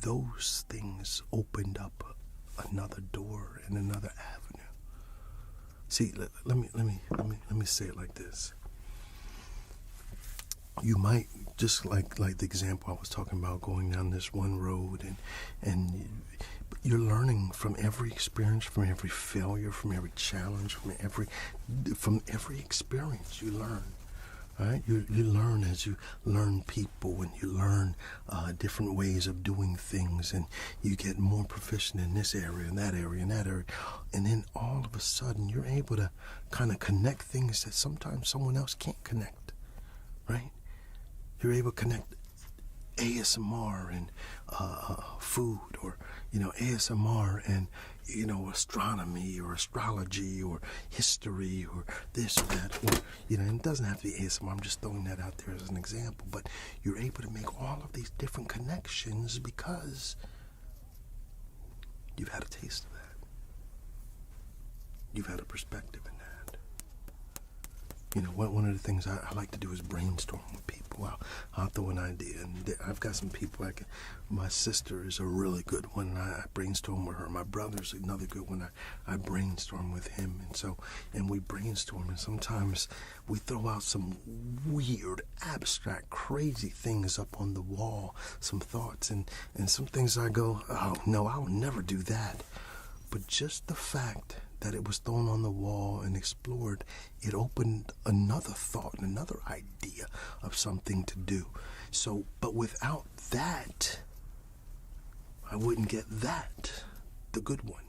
those things opened up another door and another avenue. See, let me say it like this. You might, just like the example I was talking about, going down this one road, and you're learning from every experience, from every failure, from every challenge, from every experience you learn. Right? You learn as you learn people, and you learn different ways of doing things, and you get more proficient in this area and that area and that area. And then all of a sudden, you're able to kind of connect things that sometimes someone else can't connect, right? You're able to connect ASMR and food, or ASMR and astronomy or astrology or history or this or that, or and it doesn't have to be ASMR. I'm just throwing that out there as an example. But you're able to make all of these different connections because you've had a taste of that. You've had a perspective in that. One of the things I like to do is brainstorm with people. I'll throw an idea, and I've got some people. My sister is a really good one. I brainstorm with her. My brother's another good one. I brainstorm with him, and we brainstorm. And sometimes we throw out some weird, abstract, crazy things up on the wall. Some thoughts, and some things I go, oh no, I would never do that. But just the fact that it was thrown on the wall and explored, it opened another thought and another idea of something to do. So, but without that, I wouldn't get that, the good one.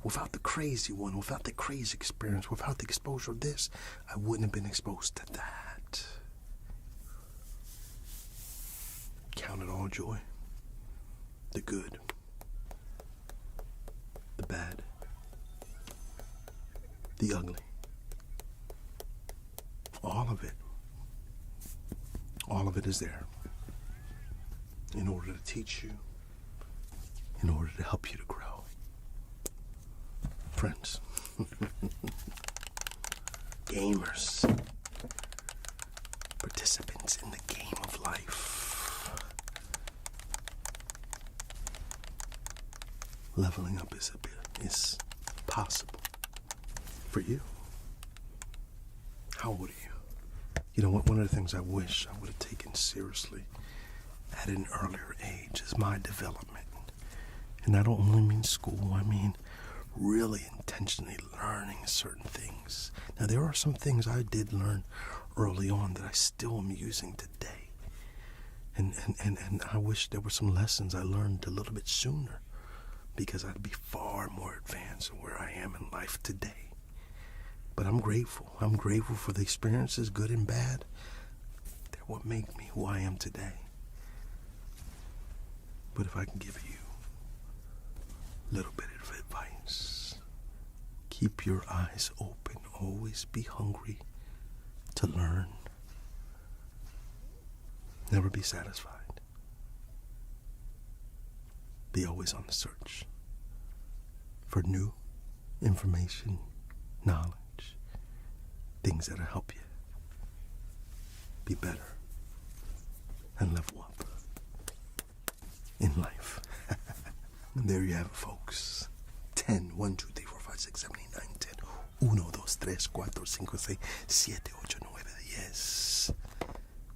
Without the crazy one, without the crazy experience, without the exposure of this, I wouldn't have been exposed to that. Count it all joy. The good. The bad. The ugly. All of it. All of it is there in order to teach you, in order to help you to grow. Friends. Gamers. Participants in the game of life. Leveling up is possible. For you. How old are you? One of the things I wish I would have taken seriously at an earlier age is my development. And I don't only mean school, I mean really intentionally learning certain things. Now, there are some things I did learn early on that I still am using today. And I wish there were some lessons I learned a little bit sooner, because I'd be far more advanced in where I am in life today. But I'm grateful. I'm grateful for the experiences, good and bad. They're what make me who I am today. But if I can give you a little bit of advice, keep your eyes open. Always be hungry to learn. Never be satisfied. Be always on the search for new information, knowledge, things that'll help you be better, and level up in life. And there you have it, folks. 10, 1, 2, 3, 4, 5, 6, 7, 8, 9, 10. 1, 2, 3, 4, 5, 6, 7, 8, 9, 10.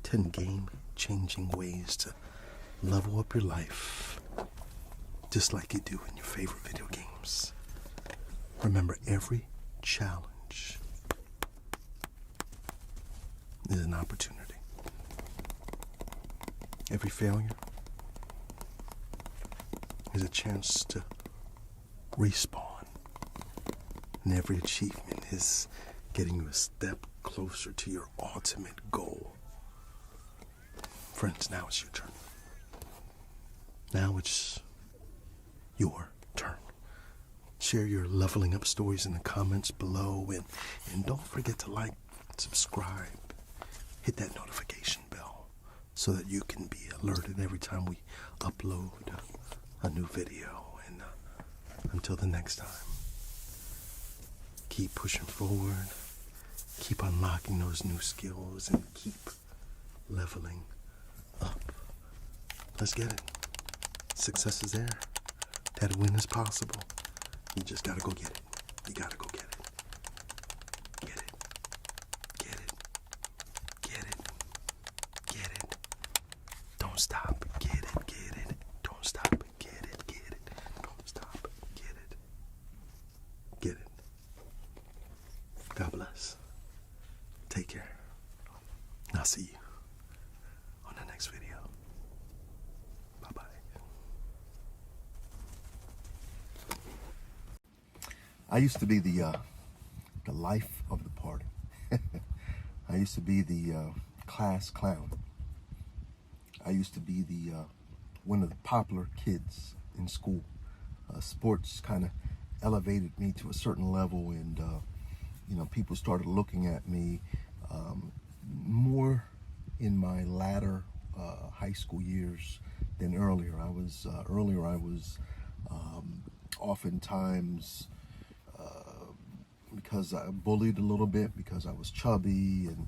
10 game-changing ways to level up your life, just like you do in your favorite video games. Remember, every challenge is an opportunity. Every failure is a chance to respawn. And every achievement is getting you a step closer to your ultimate goal. Friends, now it's your turn. Now it's your turn. Share your leveling up stories in the comments below, and don't forget to like, subscribe, hit that notification bell so that you can be alerted every time we upload a new video. And until the next time, keep pushing forward, keep unlocking those new skills, and keep leveling up. Let's get it. Success is there. That win is possible. You just gotta go get it. You gotta go get it. Get it. Get it. Get it. Get it. Don't stop. Get it. Get it. Don't stop. Get it. Get it. Don't stop. Get it. Get it. God bless. Take care. I'll see you on the next video. Bye-bye. I used to be the life of the party. I used to be the class clown. I used to be the one of the popular kids in school. Sports kind of elevated me to a certain level, and people started looking at me more in my latter high school years than earlier. I was oftentimes because I bullied a little bit because I was chubby and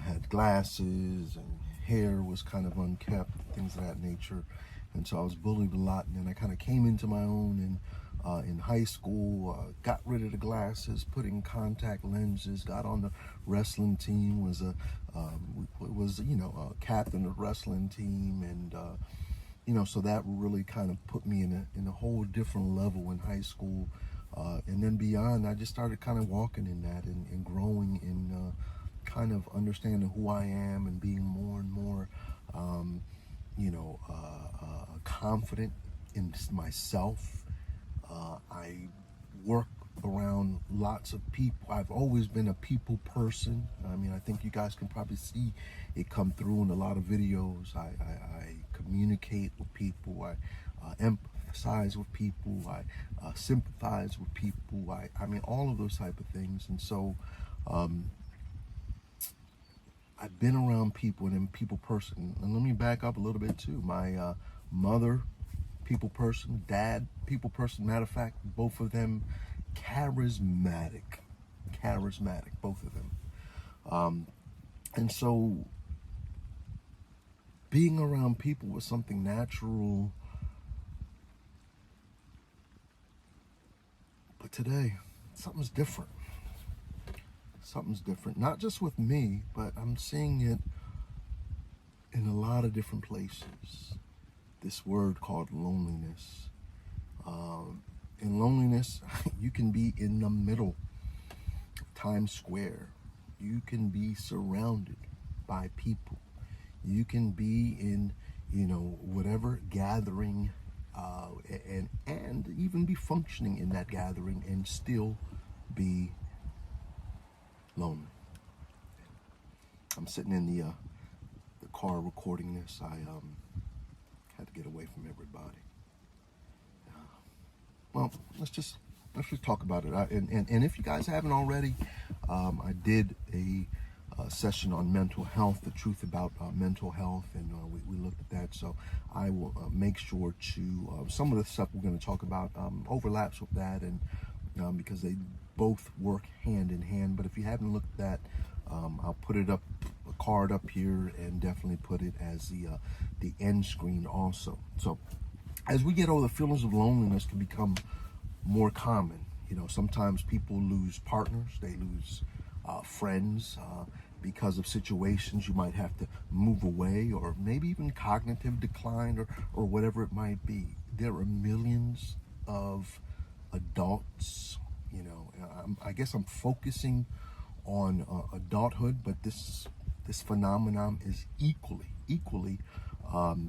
had glasses, and hair was kind of unkept, things of that nature. And so I was bullied a lot, and then I kind of came into my own in high school, got rid of the glasses, put in contact lenses, got on the wrestling team, was a captain of the wrestling team, and so that really kind of put me in a whole different level in high school. And then beyond, I just started kind of walking in that and growing in kind of understanding who I am and being more and more, confident in myself. I work around lots of people. I've always been a people person. I mean, I think you guys can probably see it come through in a lot of videos. I communicate with people. I empathize with people. I sympathize with people. I mean, all of those type of things. And so I've been around people and I'm a people person. And let me back up a little bit too. My mother, people person, dad, people person. Matter of fact, both of them charismatic, both of them. And so being around people was something natural. But today, something's different. Something's different, not just with me, but I'm seeing it in a lot of different places. This word called loneliness. In loneliness, you can be in the middle of Times Square. You can be surrounded by people. You can be in, whatever gathering, and even be functioning in that gathering and still be lonely. I'm sitting in the car recording this. I had to get away from everybody. Well, let's just talk about it. And if you guys haven't already, I did a session on mental health, the truth about mental health, and we looked at that. So I will make sure to some of the stuff we're going to talk about overlaps with that, and because they both work hand in hand. But if you haven't looked at that, I'll put it up, a card up here, and definitely put it as the end screen also. So as we get older, feelings of loneliness can become more common. Sometimes people lose partners, they lose friends because of situations. You might have to move away, or maybe even cognitive decline, or whatever it might be. There are millions of adults. I guess I'm focusing on adulthood, but this phenomenon is equally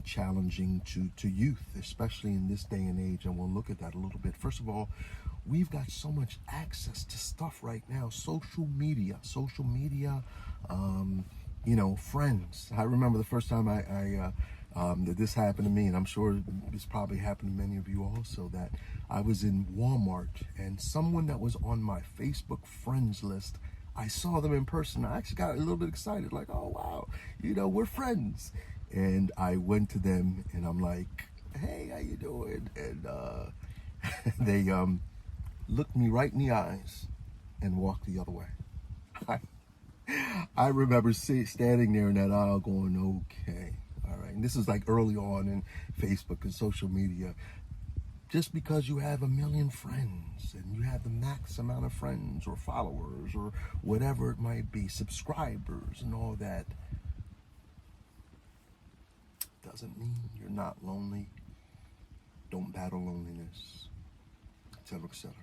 challenging to youth, especially in this day and age. And we'll look at that a little bit. First of all, we've got so much access to stuff right now. Social media, friends. I remember the first time that this happened to me, and I'm sure this probably happened to many of you also, that I was in Walmart and someone that was on my Facebook friends list, I saw them in person. I actually got a little bit excited, like, oh wow, we're friends. And I went to them and I'm like, hey, how you doing? And they looked me right in the eyes and walked the other way. I remember standing there in that aisle going, okay, all right. And this is like early on in Facebook and social media. Just because you have 1 million friends and you have the max amount of friends or followers or whatever it might be, subscribers and all that, doesn't mean you're not lonely. Don't battle loneliness, etc., etc.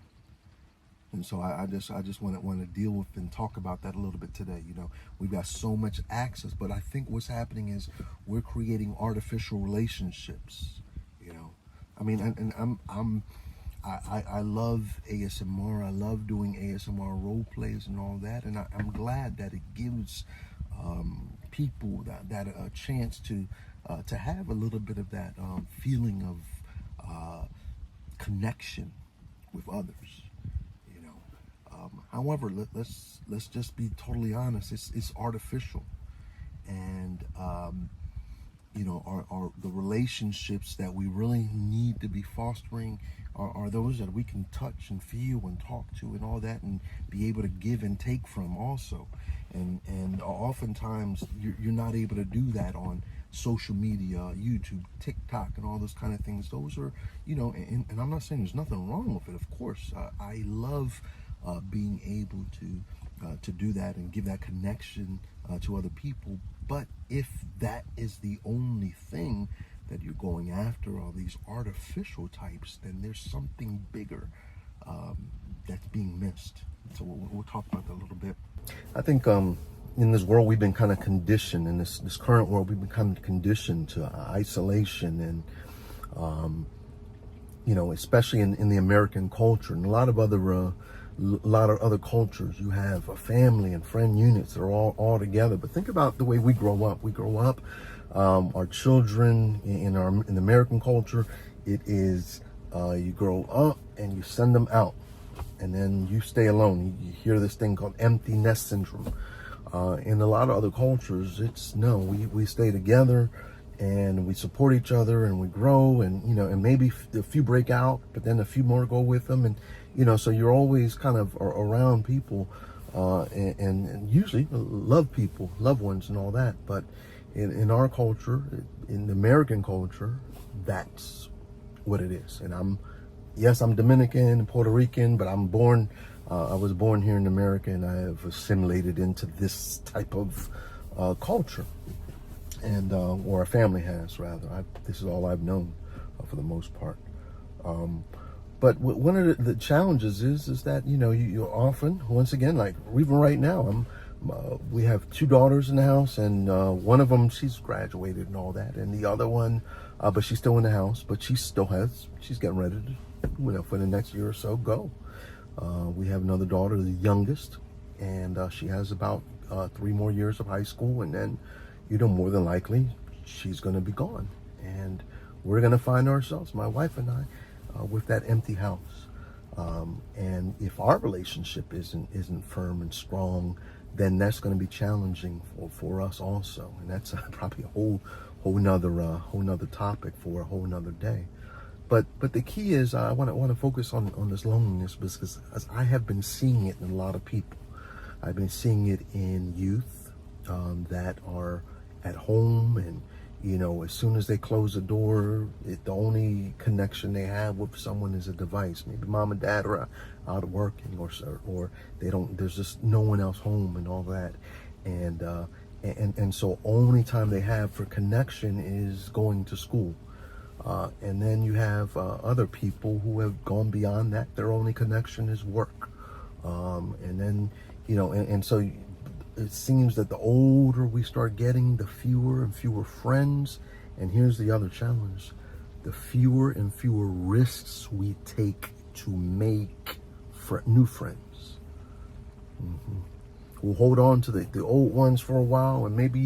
And so I just want to deal with and talk about that a little bit today. We've got so much access, but I think what's happening is we're creating artificial relationships. I mean, and I love ASMR. I love doing ASMR role plays and all that, and I'm glad that it gives people that a chance to have a little bit of that feeling of connection with others. However, let's just be totally honest. It's artificial, and the relationships that we really need to be fostering are those that we can touch and feel and talk to and all that, and be able to give and take from also. And oftentimes you're not able to do that on social media, YouTube, TikTok, and all those kind of things. Those are, and I'm not saying there's nothing wrong with it. Of course, I love being able to do that and give that connection to other people. But if that is the only thing that you're going after, all these artificial types, then there's something bigger that's being missed. So we'll talk about that a little bit. I think in this world we've been kind of conditioned, in this current world we've been kind of conditioned to isolation, and especially in the American culture and a lot of other cultures. You have a family and friend units that are all together. But think about the way we grow up. Our children in the American culture, it is you grow up and you send them out, and then you stay alone. You hear this thing called empty nest syndrome. In a lot of other cultures, it's no, we stay together and we support each other and we grow, and and maybe a few break out, but then a few more go with them, and so you're always kind of around people, and usually love people, loved ones and all that. But in our culture, in the American culture, that's what it is. And I'm Dominican and Puerto Rican, but I was born here in America, and I have assimilated into this type of culture, and or our family has, rather. This is all I've known for the most part. But one of the challenges is that you often, once again, like even right now, we have 2 daughters in the house, and one of them, she's graduated and all that, and the other one, but she's still in the house, but she's getting ready to, for the next year or so, go. We have another daughter, the youngest, and she has about 3 more years of high school, and then more than likely she's going to be gone, and we're going to find ourselves, my wife and I, with that empty house. And if our relationship isn't firm and strong, then that's going to be challenging for us also, and that's probably a whole nother topic for a whole nother day. But the key is, I want to focus on this loneliness, because as I have been seeing it in a lot of people. I've been seeing it in youth that are at home, and as soon as they close the door, the only connection they have with someone is a device. Maybe mom and dad are out working, or they don't. There's just no one else home and all that, and so only time they have for connection is going to school. And then you have other people who have gone beyond that. Their only connection is work. And then, and so it seems that the older we start getting, the fewer and fewer friends. And here's the other challenge: the fewer and fewer risks we take to make new friends. We'll hold on to the old ones for a while, and maybe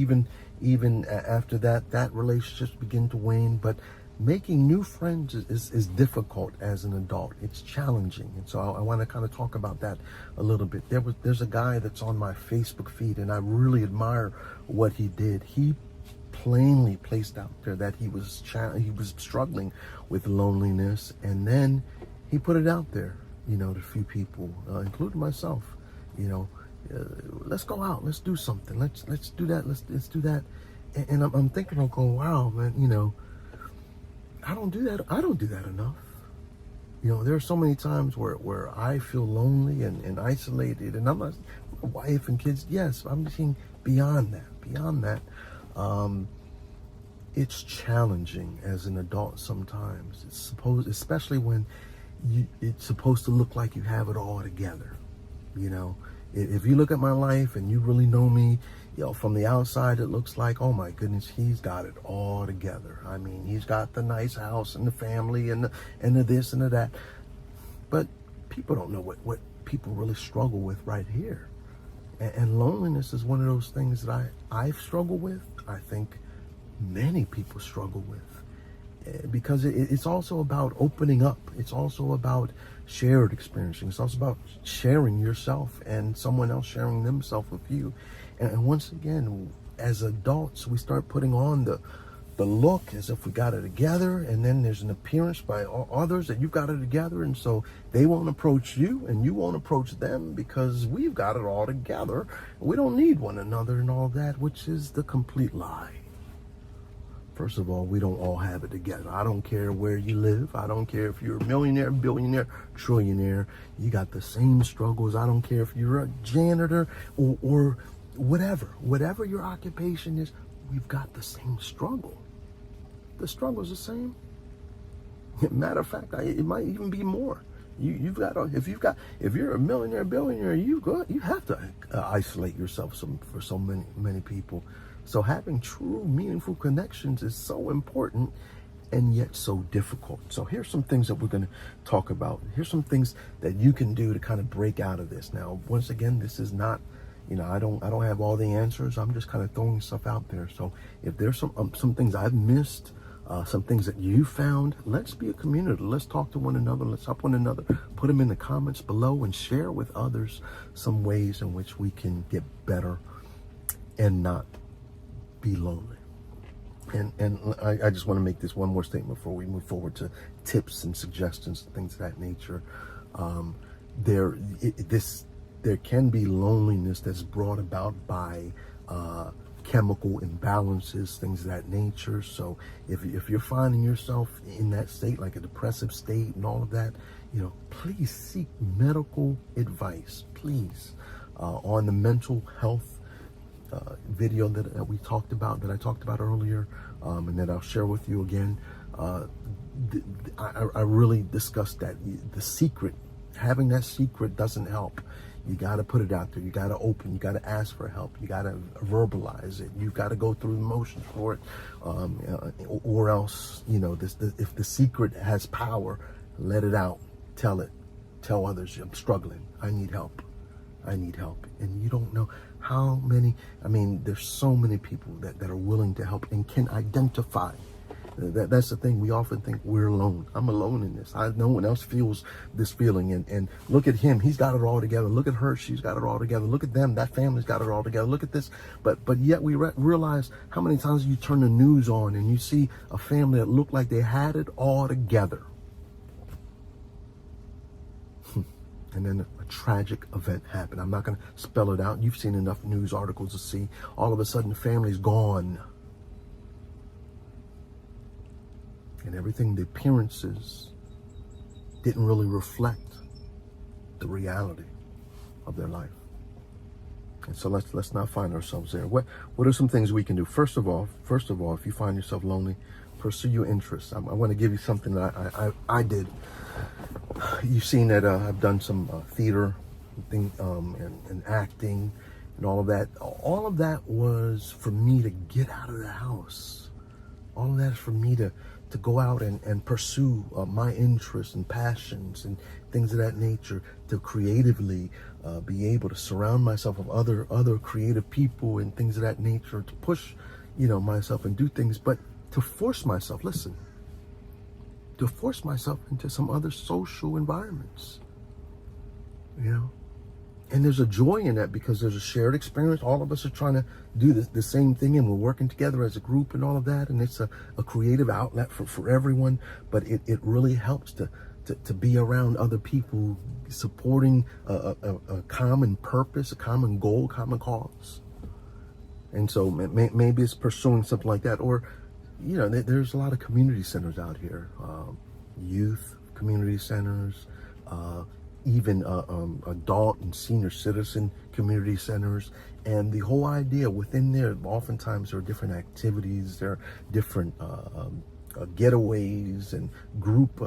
even after that relationships begin to wane. But making new friends is difficult as an adult. It's challenging. And so I want to kind of talk about that a little bit. There's a guy that's on my Facebook feed, and I really admire what he did. He plainly placed out there that he was struggling with loneliness, and then he put it out there, to a few people, including myself. Let's go out, let's do something, let's do that, let's do that. And I'm thinking, I'm going, wow, man, I don't do that enough. There are so many times where I feel lonely and isolated, and I'm not, my wife and kids, yes, I'm seeing beyond that. It's challenging as an adult sometimes. Especially when it's supposed to look like you have it all together. If you look at my life and you really know me, from the outside, it looks like, oh my goodness, he's got it all together. I mean, he's got the nice house and the family and the this and the that. But people don't know what people really struggle with right here. And loneliness is one of those things that I've struggled with. I think many people struggle with, because it's also about opening up. It's also about shared experiencing. It's also about sharing yourself and someone else sharing themselves with you. And once again, as adults, we start putting on the look as if we got it together, and then there's an appearance by others that you've got it together, and so they won't approach you and you won't approach them because we've got it all together. We don't need one another and all that, which is the complete lie. First of all, we don't all have it together. I don't care where you live. I don't care if you're a millionaire, billionaire, trillionaire. You got the same struggles. I don't care if you're a janitor or whatever your occupation is. We've got the same struggle. The struggle's the same. Matter of fact, it might even be more. If you're a millionaire, billionaire, you have to isolate yourself for so many people. So having true, meaningful connections is so important, and yet so difficult. So here's some things that we're going to talk about. Here's some things that you can do to kind of break out of this. Now, once again, this is not, I don't have all the answers. I'm just kind of throwing stuff out there. So if there's some things I've missed, some things that you found, let's be a community. Let's talk to one another. Let's help one another. Put them in the comments below and share with others some ways in which we can get better and not be lonely. And I just want to make this one more statement before we move forward to tips and suggestions and things of that nature. There can be loneliness that's brought about by chemical imbalances, things of that nature. So if you're finding yourself in that state, like a depressive state and all of that, please seek medical advice, please. On the mental health video that I talked about earlier, and that I'll share with you again. I really discussed that having that secret doesn't help. You got to put it out there. You got to open. You got to ask for help. You got to verbalize it. You've got to go through the motions for it, or else, if the secret has power, let it out. Tell it. Tell others, I'm struggling. I need help. And you don't know how many. There's so many people that are willing to help and can identify. That's the thing. We often think we're alone. I'm alone in this. No one else feels this feeling. And look at him. He's got it all together. Look at her. She's got it all together. Look at them. That family's got it all together. Look at this. But yet we realize how many times you turn the news on and you see a family that looked like they had it all together. and then a tragic event happened. I'm not going to spell it out. You've seen enough news articles to see all of a sudden the family's gone. And everything, the appearances didn't really reflect the reality of their life. And so let's not find ourselves there. What are some things we can do? First of all, if you find yourself lonely, pursue your interests. I want to give you something that I did. You've seen that I've done some theater thing, and acting and all of that. All of that was for me to get out of the house. All of that is for me to go out and pursue my interests and passions and things of that nature, to creatively be able to surround myself with other creative people and things of that nature, to push, myself and do things, but to force myself, to force myself into some other social environments, And there's a joy in that because there's a shared experience. All of us are trying to do the same thing, and we're working together as a group and all of that. And it's a creative outlet for everyone. But it really helps to be around other people supporting a common purpose, a common goal, common cause. And so maybe it's pursuing something like that. Or, there's a lot of community centers out here, youth community centers, even adult and senior citizen community centers. And the whole idea within there, oftentimes there are different activities, there are different getaways and group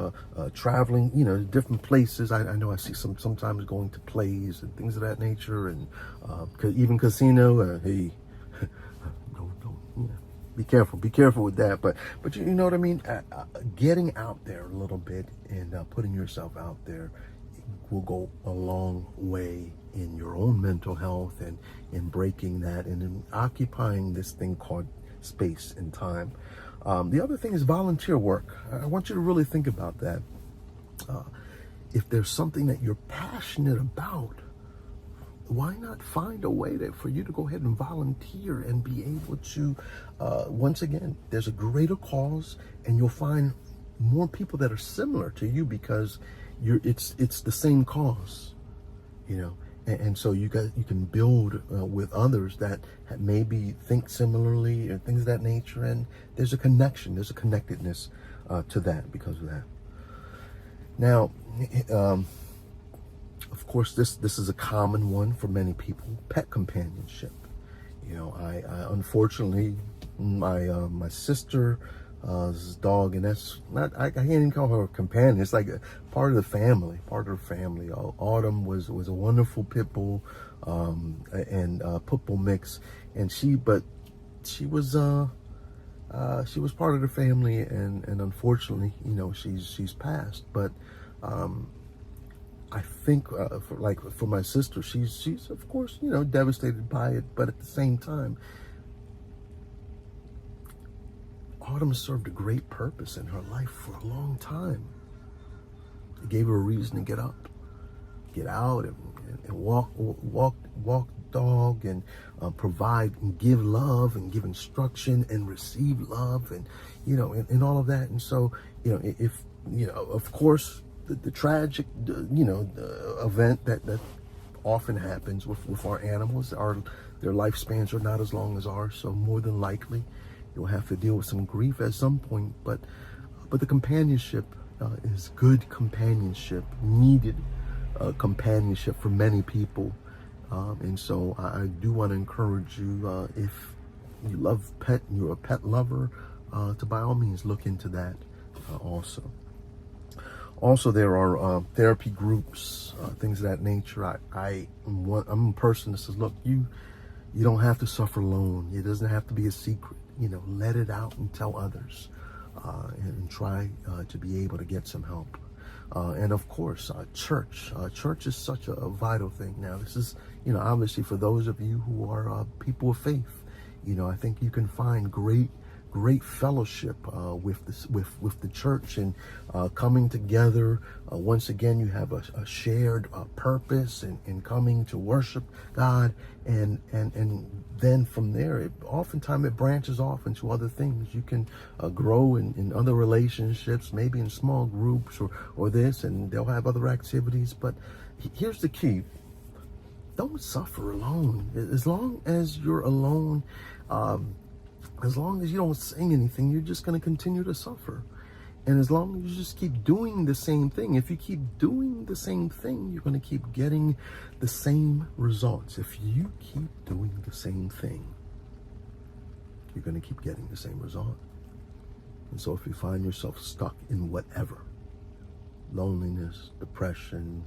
traveling, different places. I know I see sometimes going to plays and things of that nature, and even casino. Hey, be careful with that. But you know what I mean? Getting out there a little bit and putting yourself out there will go a long way in your own mental health and in breaking that and in occupying this thing called space and time. The other thing is volunteer work. I want you to really think about that. If there's something that you're passionate about, why not find a way for you to go ahead and volunteer and be able to, once again, there's a greater cause, and you'll find more people that are similar to you because it's the same cause, and so you can build with others that maybe think similarly or things of that nature, and there's a connection, there's a connectedness to that because of that. Now, of course, this is a common one for many people: pet companionship. I unfortunately, my sister. Dog, and that's not, I can't even call her a companion. It's like a part of the family, Autumn was a wonderful pit bull, and pit bull mix, and she was part of the family, and unfortunately, she's passed. But I think for my sister, she's of course devastated by it, but at the same time, Autumn served a great purpose in her life for a long time. It gave her a reason to get up, get out, and walk dog, and provide and give love and give instruction and receive love, and and all of that. And so if of course the tragic event that often happens with our animals, their lifespans are not as long as ours, so more than likely you'll have to deal with some grief at some point, but the companionship is good companionship, needed companionship for many people, and so I do want to encourage you, if you love pet and you're a pet lover, to by all means look into that also. Also, there are therapy groups, things of that nature. I'm a person that says, look, you don't have to suffer alone. It doesn't have to be a secret. Let it out and tell others, and try to be able to get some help. And of course, church. Church is such a vital thing. Now, this is, obviously for those of you who are people of faith, I think you can find great great fellowship with the church, and coming together. Once again, you have a shared purpose in coming to worship God, and then from there, oftentimes it branches off into other things. You can grow in other relationships, maybe in small groups or this, and they'll have other activities. But here's the key. Don't suffer alone. As long as you're alone, as long as you don't sing anything, you're just going to continue to suffer. And as long as you just keep doing the same thing, if you keep doing the same thing, you're going to keep getting the same results. If you keep doing the same thing, you're going to keep getting the same result. And so if you find yourself stuck in whatever, loneliness, depression,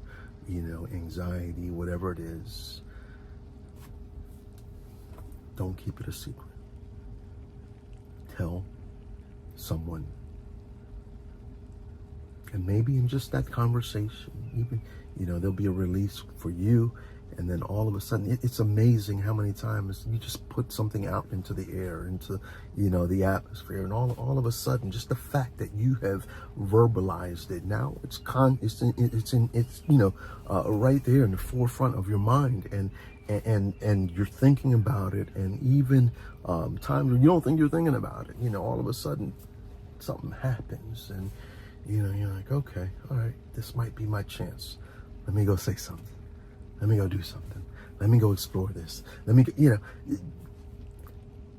anxiety, whatever it is, don't keep it a secret. Tell someone. And maybe in just that conversation, even, there'll be a release for you. And then all of a sudden, it's amazing how many times you just put something out into the air, into, the atmosphere. And all of a sudden, just the fact that you have verbalized it, now it's right there in the forefront of your mind. And you're thinking about it. And even times when you don't think you're thinking about it, all of a sudden something happens. And, you're like, okay, all right, this might be my chance. Let me go say something. Let me go do something. Let me go explore this. Let me,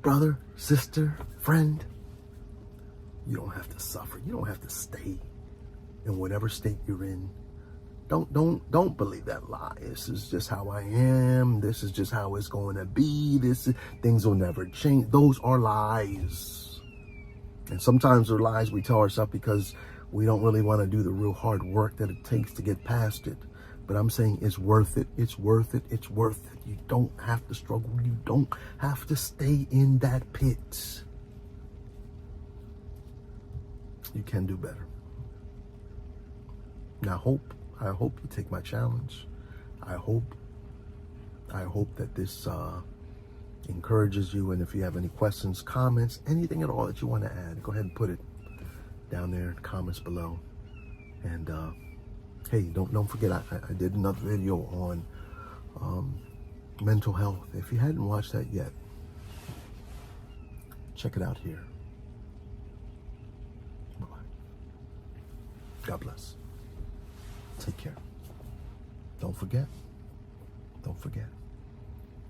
brother, sister, friend, you don't have to suffer. You don't have to stay in whatever state you're in. Don't believe that lie. This is just how I am. This is just how it's going to be. Things will never change. Those are lies. And sometimes they're lies we tell ourselves because we don't really want to do the real hard work that it takes to get past it. But I'm saying it's worth it. It's worth it. It's worth it. You don't have to struggle. You don't have to stay in that pit. You can do better. Now, I hope you take my challenge. I hope that this encourages you. And if you have any questions, comments, anything at all that you want to add, go ahead and put it down there in the comments below. And hey, don't forget, I did another video on mental health. If you hadn't watched that yet, check it out here. Bye-bye. God bless. Take care. Don't forget.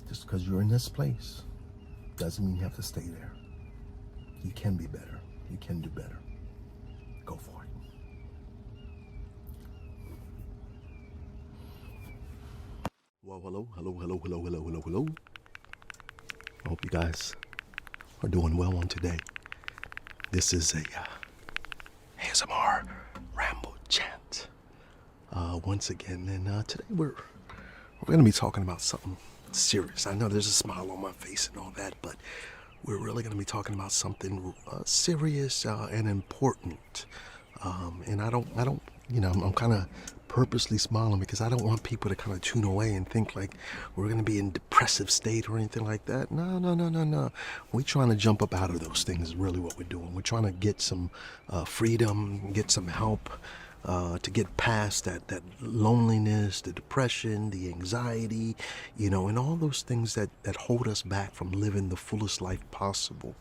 Just because you're in this place doesn't mean you have to stay there. You can be better. You can do better. Go for it. Well, hello. I hope you guys are doing well on today. This is a ASMR ramble chant once again, and today we're going to be talking about something serious. I know there's a smile on my face and all that, but we're really going to be talking about something serious and important. And I don't, I'm kind of purposely smiling because I don't want people to kind of tune away and think like we're going to be in depressive state or anything like that. No. We're trying to jump up out of those things is really what we're doing. We're trying to get some freedom, get some help to get past that loneliness, the depression, the anxiety, and all those things that hold us back from living the fullest life possible.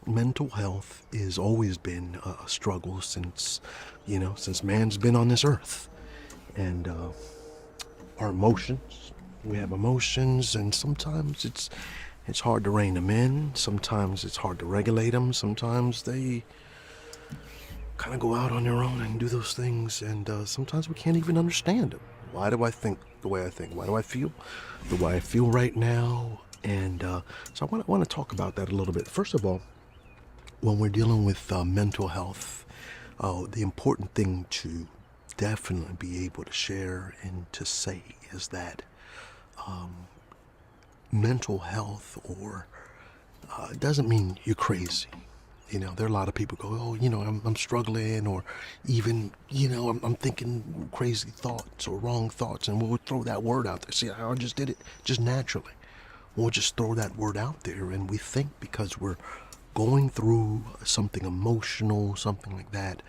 Mental health has always been a struggle since man's been on this earth. And our emotions, we have emotions, and sometimes it's hard to rein them in. Sometimes it's hard to regulate them. Sometimes they kind of go out on their own and do those things, and sometimes we can't even understand them. Why do I think the way I think? Why do I feel the way I feel right now? And so I want to talk about that a little bit. First of all, when we're dealing with mental health, the important thing to definitely be able to share and to say is that mental health it doesn't mean you're crazy. There are a lot of people go, I'm struggling, or even, I'm thinking crazy thoughts or wrong thoughts, and we'll throw that word out there. See how I just did it? Just naturally. We'll just throw that word out there, and we think because we're going through something emotional, something like that,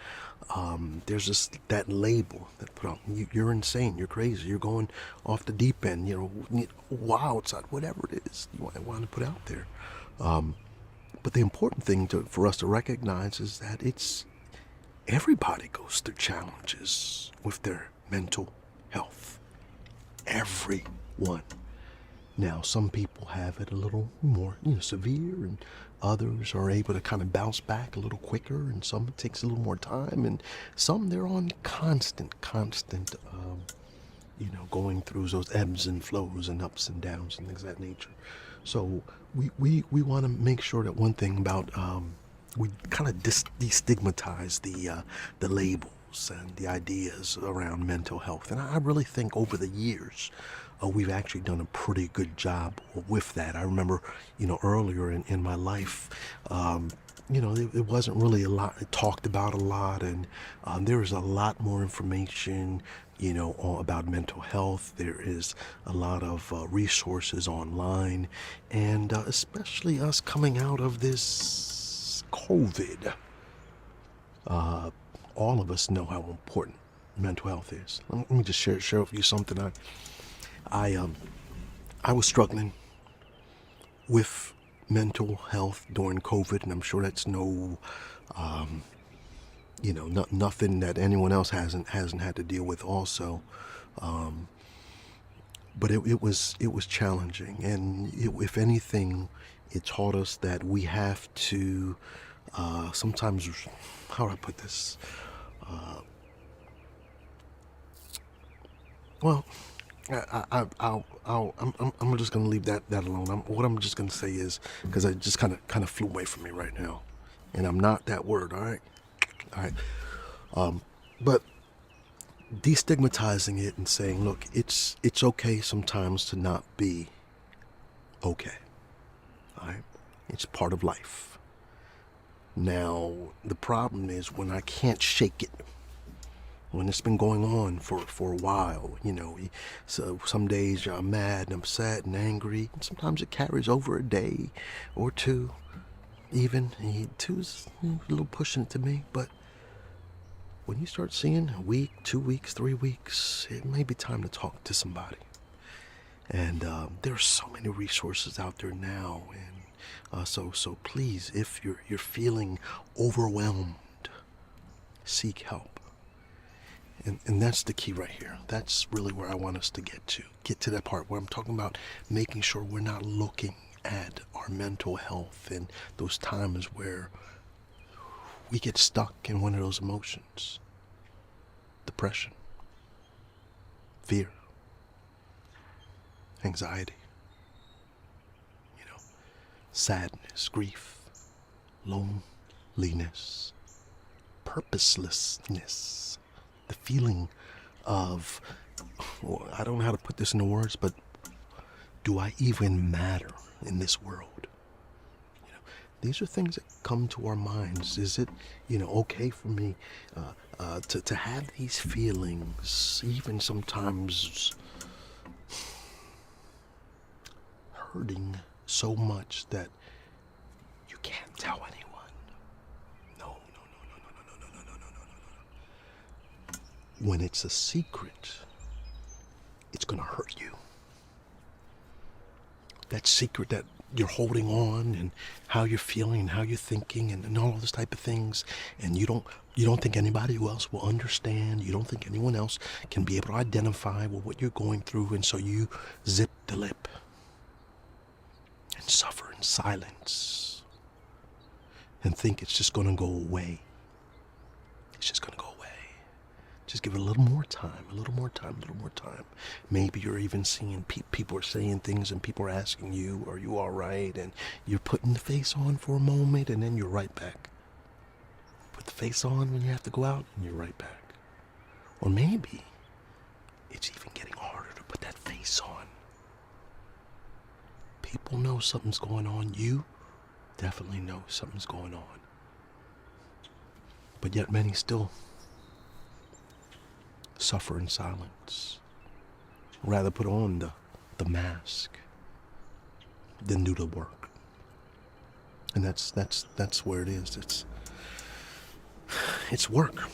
there's just that label that put on. You're insane. You're crazy. You're going off the deep end. Wow, it's not whatever it is you want to put out there. But the important thing for us to recognize is that everybody goes through challenges with their mental health. Everyone. Now, some people have it a little more severe, and others are able to kind of bounce back a little quicker, and some it takes a little more time, and some they're on constant, going through those ebbs and flows and ups and downs and things of that nature. So we want to make sure that one thing about we kind of destigmatize the labels and the ideas around mental health, and I really think over the years we've actually done a pretty good job with that. I remember, earlier in my life, it wasn't really a lot talked about a lot, and there is a lot more information, about mental health. There is a lot of resources online, and especially us coming out of this COVID, all of us know how important mental health is. Let me just share with you something. I was struggling with mental health during COVID, and I'm sure that's nothing that anyone else hasn't had to deal with also. But it was challenging, and if anything, it taught us that we have to sometimes. How do I put this? Well. I'm just gonna leave that alone. What I'm just gonna say is, because I just kind of flew away from me right now, and I'm not that word. All right. But destigmatizing it and saying, look, it's okay sometimes to not be okay. All right, it's part of life. Now the problem is when I can't shake it. When it's been going on for a while, so some days I'm mad and upset and angry, and sometimes it carries over a day or two, even. Two's a little pushing it to me, but when you start seeing a week, 2 weeks, 3 weeks, it may be time to talk to somebody. And there are so many resources out there now, and so please, if you're feeling overwhelmed, seek help. And that's the key right here. That's really where I want us to get to that part where I'm talking about making sure we're not looking at our mental health and those times where we get stuck in one of those emotions. Depression, fear, anxiety, sadness, grief, loneliness, purposelessness. The feeling of, I don't know how to put this into words, but do I even matter in this world? These are things that come to our minds. Is it, okay for me to have these feelings, even sometimes hurting so much that you can't tell anyone? When it's a secret, it's going to hurt you. That secret that you're holding on, and how you're feeling and how you're thinking, and all those type of things, and you don't think anybody else will understand. You don't think anyone else can be able to identify with what you're going through, and so you zip the lip and suffer in silence and think it's just going to go away. It's just going to go away. Just give it a little more time. Maybe you're even seeing people are saying things, and people are asking you, are you all right? And you're putting the face on for a moment, and then you're right back. Put the face on when you have to go out, and you're right back. Or maybe it's even getting harder to put that face on. People know something's going on. You definitely know something's going on. But yet many still suffer in silence. Rather put on the mask than do the work. And that's where it is. It's work.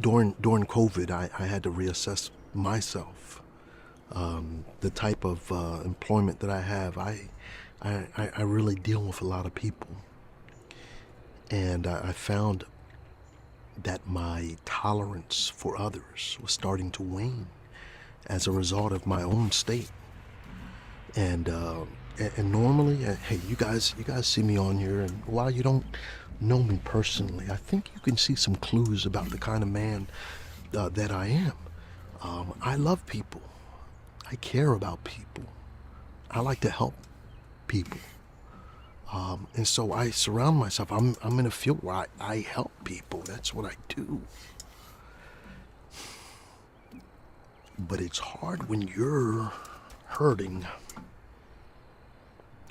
During COVID, I had to reassess myself. The type of employment that I have, I really deal with a lot of people, and I found that my tolerance for others was starting to wane as a result of my own state. And normally, hey, you guys see me on here, and while you don't know me personally, I think you can see some clues about the kind of man that I am. I love people. I care about people. I like to help people. And so I surround myself. I'm in a field where I help people. That's what I do. But it's hard when you're hurting.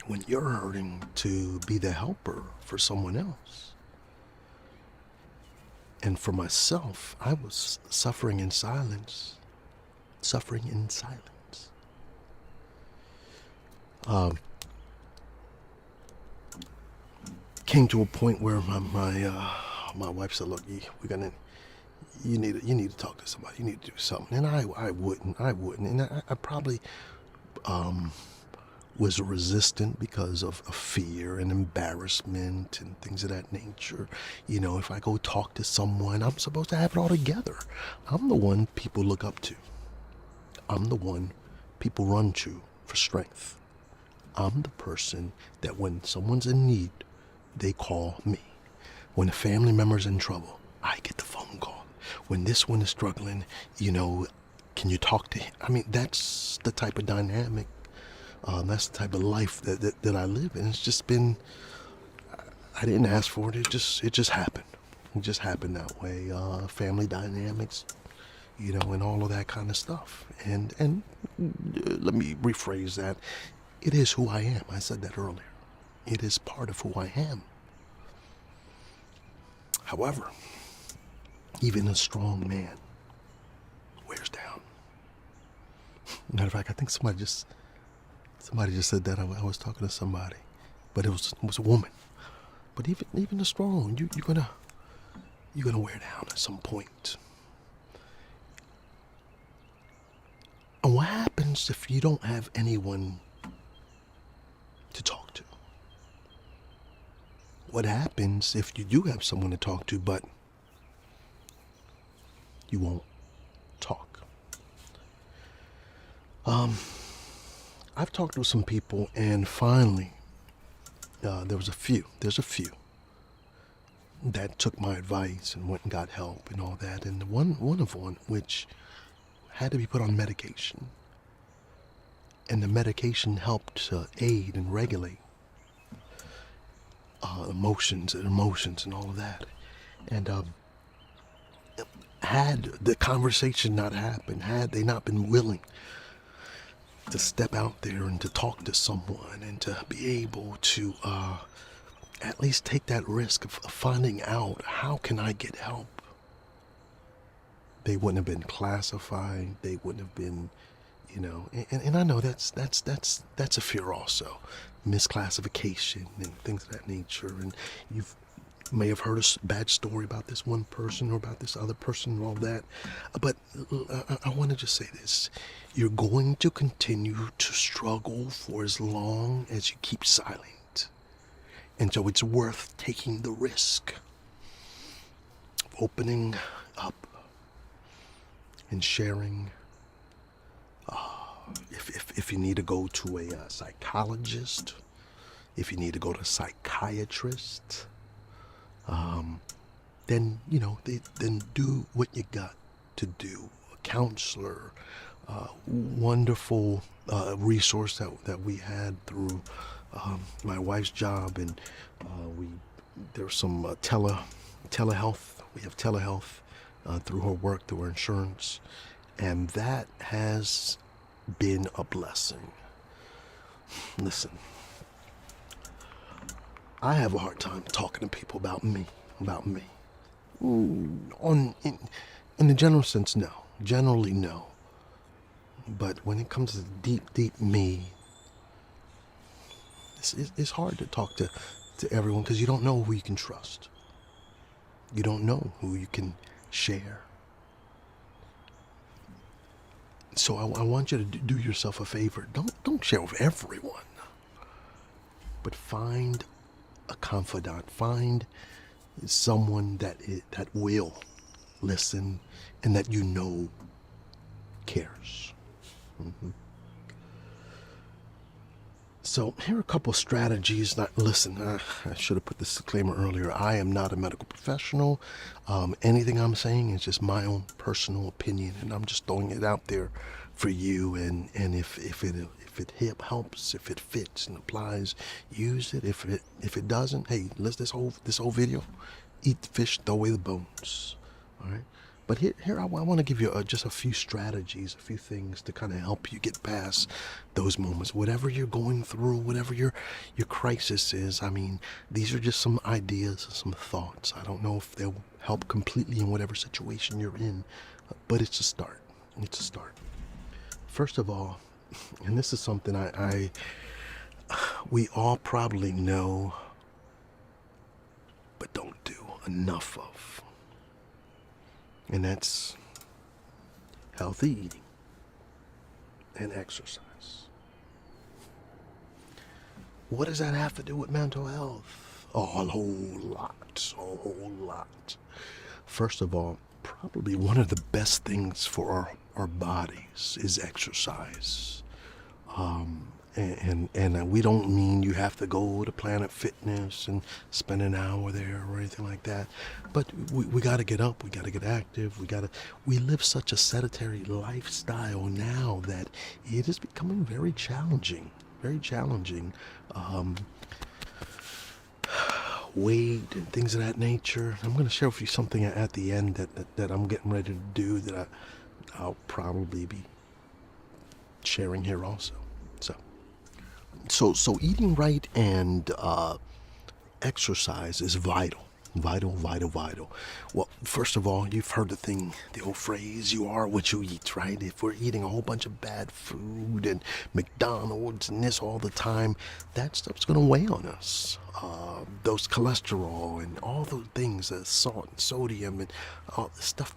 When you're hurting, to be the helper for someone else. And for myself, I was suffering in silence. Suffering in silence. Came to a point where my wife said, "Look, you need to talk to somebody. You need to do something." And I wouldn't, and I probably was resistant because of fear and embarrassment and things of that nature. You know, if I go talk to someone, I'm supposed to have it all together. I'm the one people look up to. I'm the one people run to for strength. I'm the person that when someone's in need, they call me. When a family member's in trouble, I get the phone call. When this one is struggling, can you talk to him? I mean, that's the type of dynamic, that's the type of life that I live in. It's just been, I didn't ask for it. It just happened. It just happened that way. Family dynamics, and all of that kind of stuff. And let me rephrase that. It is who I am. I said that earlier. It is part of who I am. However, even a strong man wears down. Matter of fact, I think somebody just said that. I was talking to somebody, but it was a woman. But even the strong, you're gonna wear down at some point. And what happens if you don't have anyone to talk to? What happens if you do have someone to talk to, but you won't talk? I've talked with some people, and finally, there's a few that took my advice and went and got help and all that. And one which had to be put on medication, and the medication helped to aid and regulate emotions and all of that. And had the conversation not happened, had they not been willing to step out there and to talk to someone and to be able to at least take that risk of finding out, how can I get help? They wouldn't have been classified. They wouldn't have been, and I know that's a fear also, misclassification and things of that nature. And you may have heard a bad story about this one person or about this other person and all that. But I want to just say this: you're going to continue to struggle for as long as you keep silent, and so it's worth taking the risk of opening up and sharing. If you need to go to a psychologist, if you need to go to a psychiatrist, then then do what you got to do. A counselor, wonderful resource that we had through my wife's job, and there's some telehealth. We have telehealth through her work, through her insurance, and that has been a blessing. Listen, I have a hard time talking to people about me. In the general sense, no. Generally, no. But when it comes to deep me, it's hard to talk to everyone because you don't know who you can trust. You don't know who you can share. So I want you to do yourself a favor. Don't share with everyone, but find a confidant. Find someone that will listen and that you know cares. Mm-hmm. So here are a couple of strategies. Listen, I should have put this disclaimer earlier. I am not a medical professional. Anything I'm saying is just my own personal opinion, and I'm just throwing it out there for you. And if it helps, if it fits and applies, use it. If it doesn't, hey, this whole video, eat the fish, throw away the bones. All right. But here I want to give you just a few strategies, a few things to kind of help you get past those moments. Whatever you're going through, whatever your crisis is, I mean, these are just some ideas, some thoughts. I don't know if they'll help completely in whatever situation you're in, but it's a start. It's a start. First of all, and this is something we all probably know, but don't do enough of. And that's healthy eating and exercise. What does that have to do with mental health? Oh, a whole lot. First of all, probably one of the best things for our bodies is exercise. And we don't mean you have to go to Planet Fitness and spend an hour there or anything like that. But we got to get up. We got to get active. We live such a sedentary lifestyle now that it is becoming very challenging. Very challenging. Weight and things of that nature. I'm going to share with you something at the end that I'm getting ready to do that I'll probably be sharing here also. So eating right and exercise is vital. Well, first of all, you've heard the old phrase, you are what you eat, right? If we're eating a whole bunch of bad food and McDonald's and this all the time, that stuff's going to weigh on us. Those cholesterol and all those things, salt and sodium and all the stuff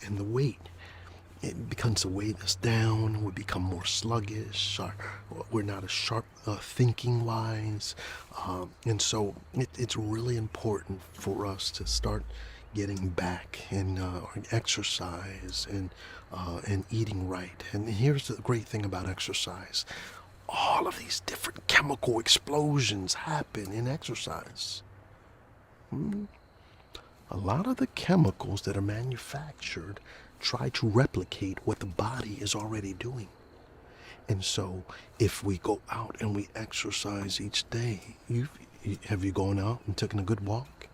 and the weight. It becomes to weigh us down. We become more sluggish. We're not as sharp thinking wise. And so it's really important for us to start getting back and exercise and eating right. And here's the great thing about exercise. All of these different chemical explosions happen in exercise. A lot of the chemicals that are manufactured try to replicate what the body is already doing. And so if we go out and we exercise each day, have you gone out and taken a good walk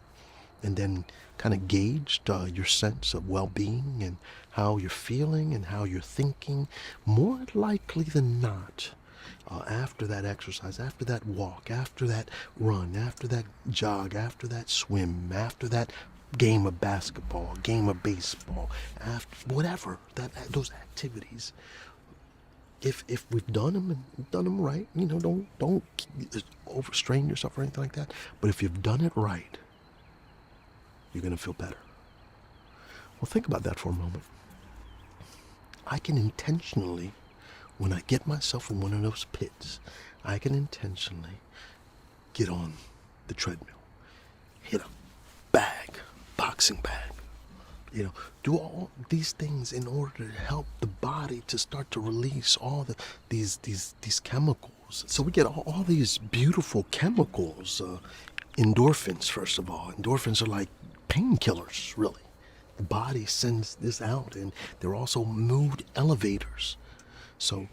and then kind of gauged your sense of well-being and how you're feeling and how you're thinking? More likely than not, after that exercise, after that walk, after that run, after that jog, after that swim, after that game of basketball, game of baseball, after whatever those activities, if we've done them right, don't overstrain yourself or anything like that. But if you've done it right, you're gonna feel better. Well, think about that for a moment. I can intentionally, when I get myself in one of those pits, I can intentionally get on the treadmill, hit a boxing bag, do all these things in order to help the body to start to release all these chemicals. So we get all these beautiful chemicals, endorphins. First of all, endorphins are like painkillers, really. The body sends this out, and they're also mood elevators. So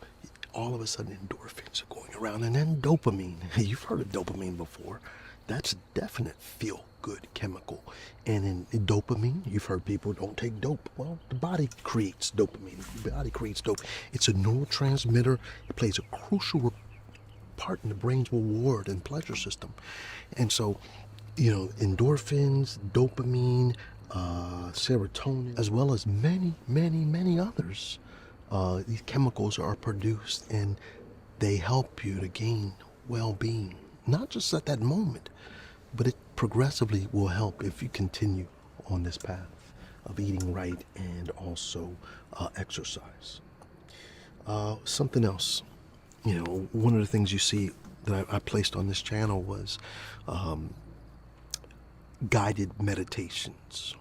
all of a sudden endorphins are going around, and then dopamine. You've heard of dopamine before. That's a definite feel-good chemical. And in dopamine, you've heard people don't take dope. Well, the body creates dopamine. The body creates dope. It's a neurotransmitter. It plays a crucial part in the brain's reward and pleasure system. And so, endorphins, dopamine, serotonin, as well as many others. These chemicals are produced and they help you to gain well-being. not just at that moment, but it progressively will help if you continue on this path of eating right and also exercise. Something else, one of the things you see that I placed on this channel was guided meditations.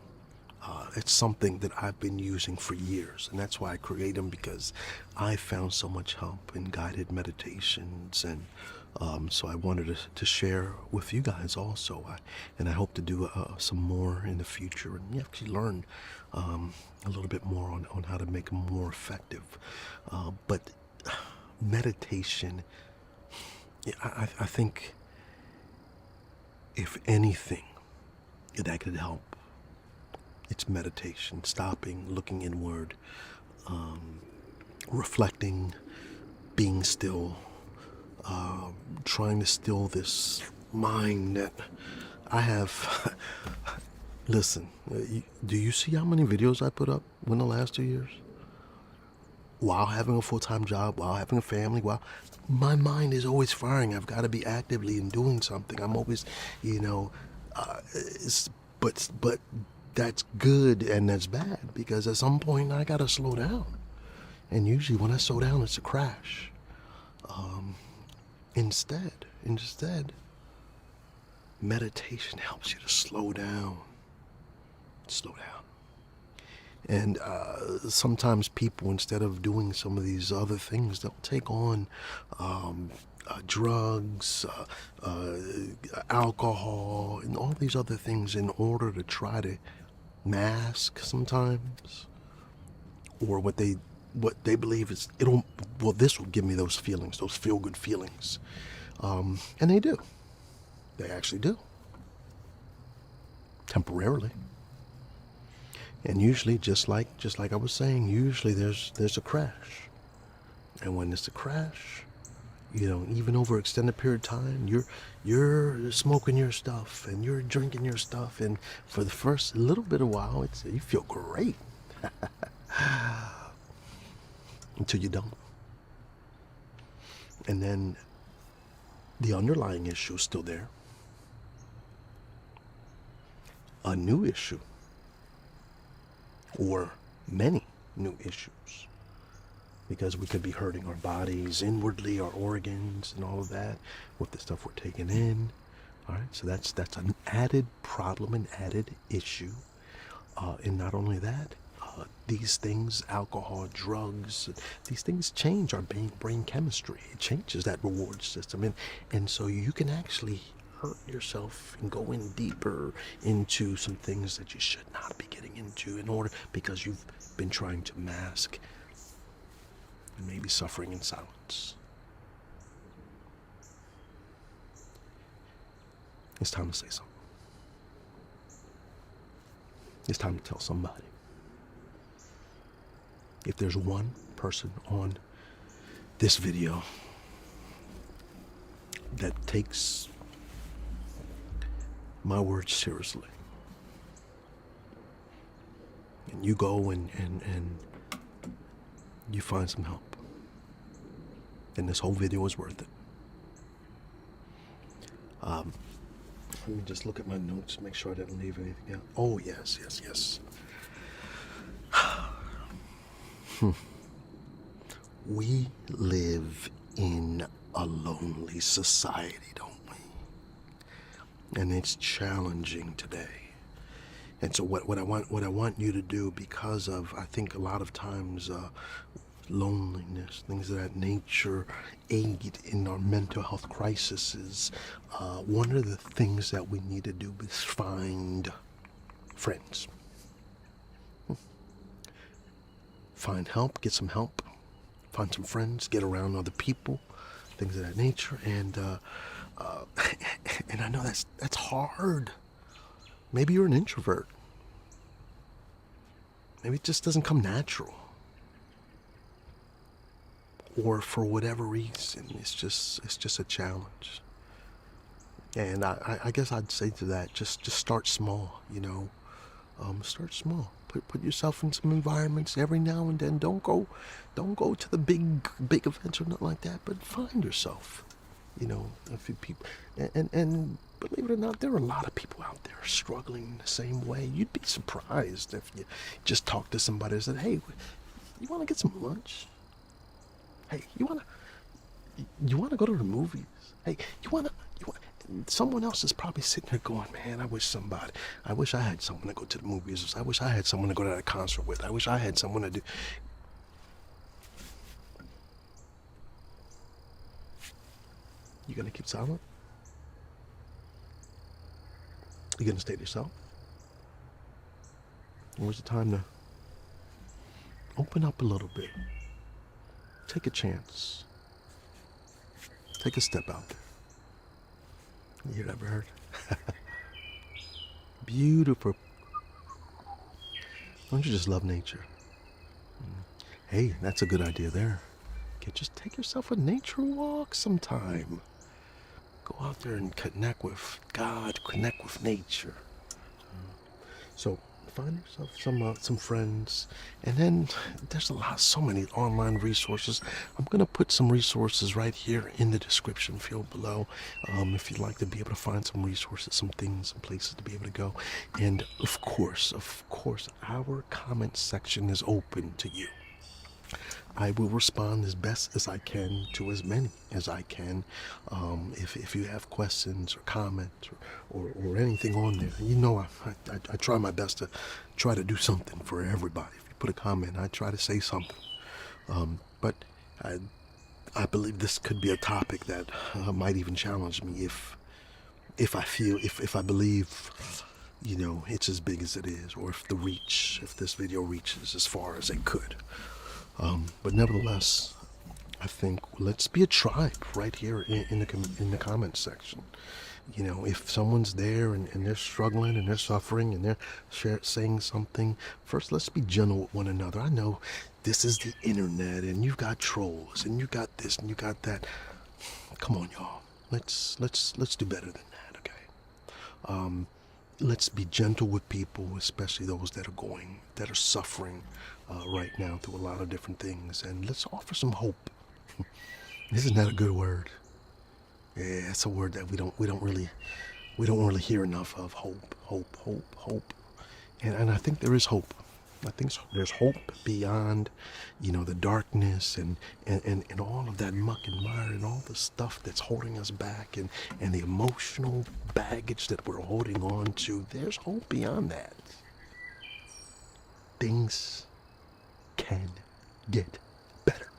It's something that I've been using for years, and that's why I create them, because I found so much help in guided meditations, and so I wanted to share with you guys also. And I hope to do some more in the future, and you actually learn a little bit more on how to make them more effective. But meditation, I think if anything that could help, it's meditation, stopping, looking inward, reflecting, being still, trying to still this mind that I have. Listen, do you see how many videos I put up in the last 2 years? While having a full-time job, while having a family, while my mind is always firing. I've got to be actively and doing something. I'm always, but that's good and that's bad, because at some point I gotta slow down, and usually when I slow down, it's a crash. Instead, meditation helps you to slow down. And sometimes people, instead of doing some of these other things, they'll take on drugs, alcohol, and all these other things in order to try to mask sometimes, or what they believe is this will give me those feelings, those feel-good feelings, and they actually do, temporarily. And usually, just like I was saying, usually there's a crash, and when it's a crash, even over an extended period of time, you're smoking your stuff and you're drinking your stuff, and for the first little bit of while, you feel great until you don't, and then the underlying issue is still there, a new issue, or many new issues, because we could be hurting our bodies inwardly, our organs, and all of that with the stuff we're taking in. All right, so that's an added problem, an added issue, and not only that, these things, alcohol, drugs, these things change our brain chemistry. It changes that reward system, and so you can actually hurt yourself and go in deeper into some things that you should not be getting into, because you've been trying to mask and maybe suffering in silence. It's time to say something. It's time to tell somebody. If there's one person on this video that takes my words seriously, and you go and you find some help, and this whole video is worth it. Let me just look at my notes, make sure I didn't leave anything out. Oh, yes. We live in a lonely society, don't we? And it's challenging today. And so what I want you to do, because of, I think a lot of times loneliness, things of that nature, aid in our mental health crises, one of the things that we need to do is find friends. Find help, get some help, find some friends, get around other people, things of that nature. And and I know that's hard. Maybe you're an introvert. Maybe it just doesn't come natural. Or for whatever reason, it's just a challenge. And I guess I'd say to that, just start small, start small. Put yourself in some environments every now and then. Don't go to the big events or nothing like that, but find yourself, a few people, and believe it or not, there are a lot of people out there struggling the same way. You'd be surprised if you just talk to somebody and said, "Hey, you want to get some lunch? Hey, you want to go to the movies? Hey, you want." Someone else is probably sitting there going, "Man, I wish I had someone to go to the movies. I wish I had someone to go to that concert with. I wish I had someone to do." You gonna keep silent? You gonna stay to yourself? Or is it time to open up a little bit? Take a chance. Take a step out there. You hear that bird? Beautiful. Don't you just love nature? Hey, that's a good idea there. Just take yourself a nature walk sometime. Go out there and connect with God, connect with nature. So find yourself some friends, and then there's so many online resources. I'm gonna put some resources right here in the description field below. If you'd like to be able to find some resources, some things, some places to be able to go, and of course, our comment section is open to you. I will respond as best as I can to as many as I can. If you have questions or comments or anything on there, I try my best to try to do something for everybody. If you put a comment, I try to say something. But I believe this could be a topic that might even challenge me if I believe it's as big as it is, or if this video reaches as far as it could. But nevertheless, I think let's be a tribe right here in the comments section. If someone's there and they're struggling and they're suffering and they're saying something, first let's be gentle with one another. I know this is the internet and you've got trolls and you got this and you got that. Come on, y'all. Let's do better than that, okay? Let's be gentle with people, especially those that are suffering right now through a lot of different things, and let's offer some hope. Isn't that a good word? Yeah, it's a word that we don't really hear enough of. Hope. And I think there is hope. I think there's hope beyond, the darkness and all of that muck and mire and all the stuff that's holding us back and the emotional baggage that we're holding on to. There's hope beyond that. Things can get better.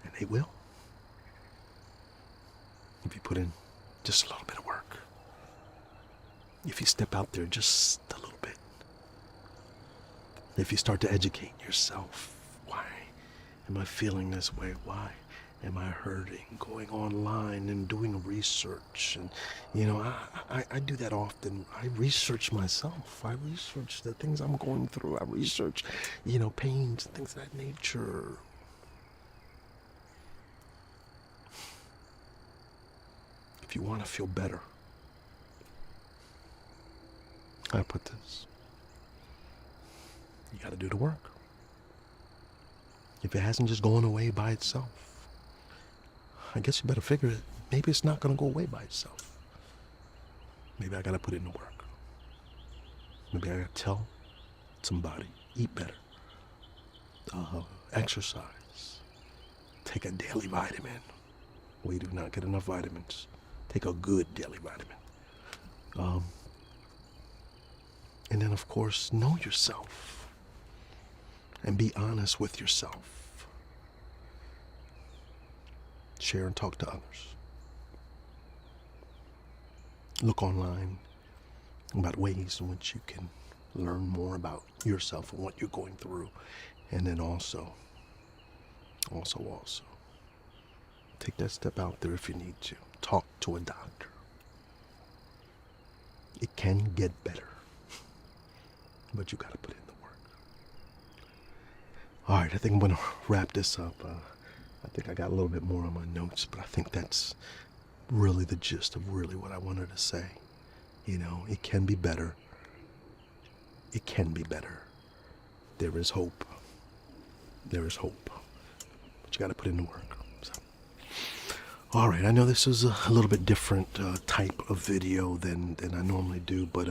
And they will. If you put in just a little bit of work. If you step out there just a little bit. If you start to educate yourself, why am I feeling this way? Why am I hurting? Going online and doing research. And, I do that often. I research myself. I research the things I'm going through. I research, pains and things of that nature. If you want to feel better, I put this. You got to do the work. If it hasn't just gone away by itself, I guess you better figure it. Maybe it's not going to go away by itself. Maybe I got to put in the work. Maybe I got to tell somebody, eat better, exercise, take a daily vitamin. We do not get enough vitamins. Take a good daily vitamin. And then, of course, know yourself. And be honest with yourself. Share and talk to others. Look online about ways in which you can learn more about yourself and what you're going through. And then also, take that step out there if you need to. Talk to a doctor. It can get better. But you got to put in the work. All right, I think I'm going to wrap this up. I think I got a little bit more on my notes, but I think that's really the gist of really what I wanted to say. It can be better. It can be better. There is hope. There is hope. But you got to put in the work. So. All right, I know this is a little bit different type of video than I normally do, but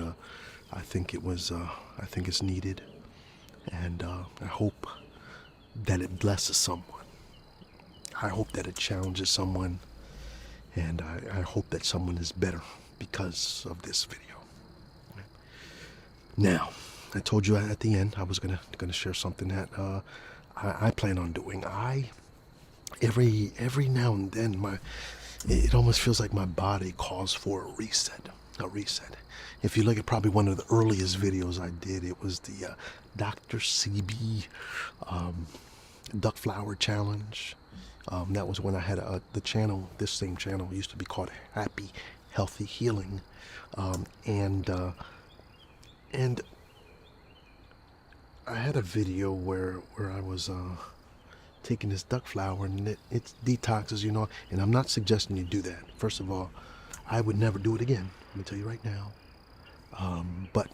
I think I think it's needed, and I hope that it blesses someone. I hope that it challenges someone, and I hope that someone is better because of this video. Now, I told you at the end I was gonna share something that I plan on doing. Every now and then it almost feels like my body calls for a reset. If you look at probably one of the earliest videos I did, it was the Dr. CB Duck Flower Challenge. That was when I had the channel. This same channel used to be called Happy Healthy Healing, and I had a video where I was taking this duck flower, and it detoxes, and I'm not suggesting you do that. First of all, I would never do it again. Let me tell you right now. But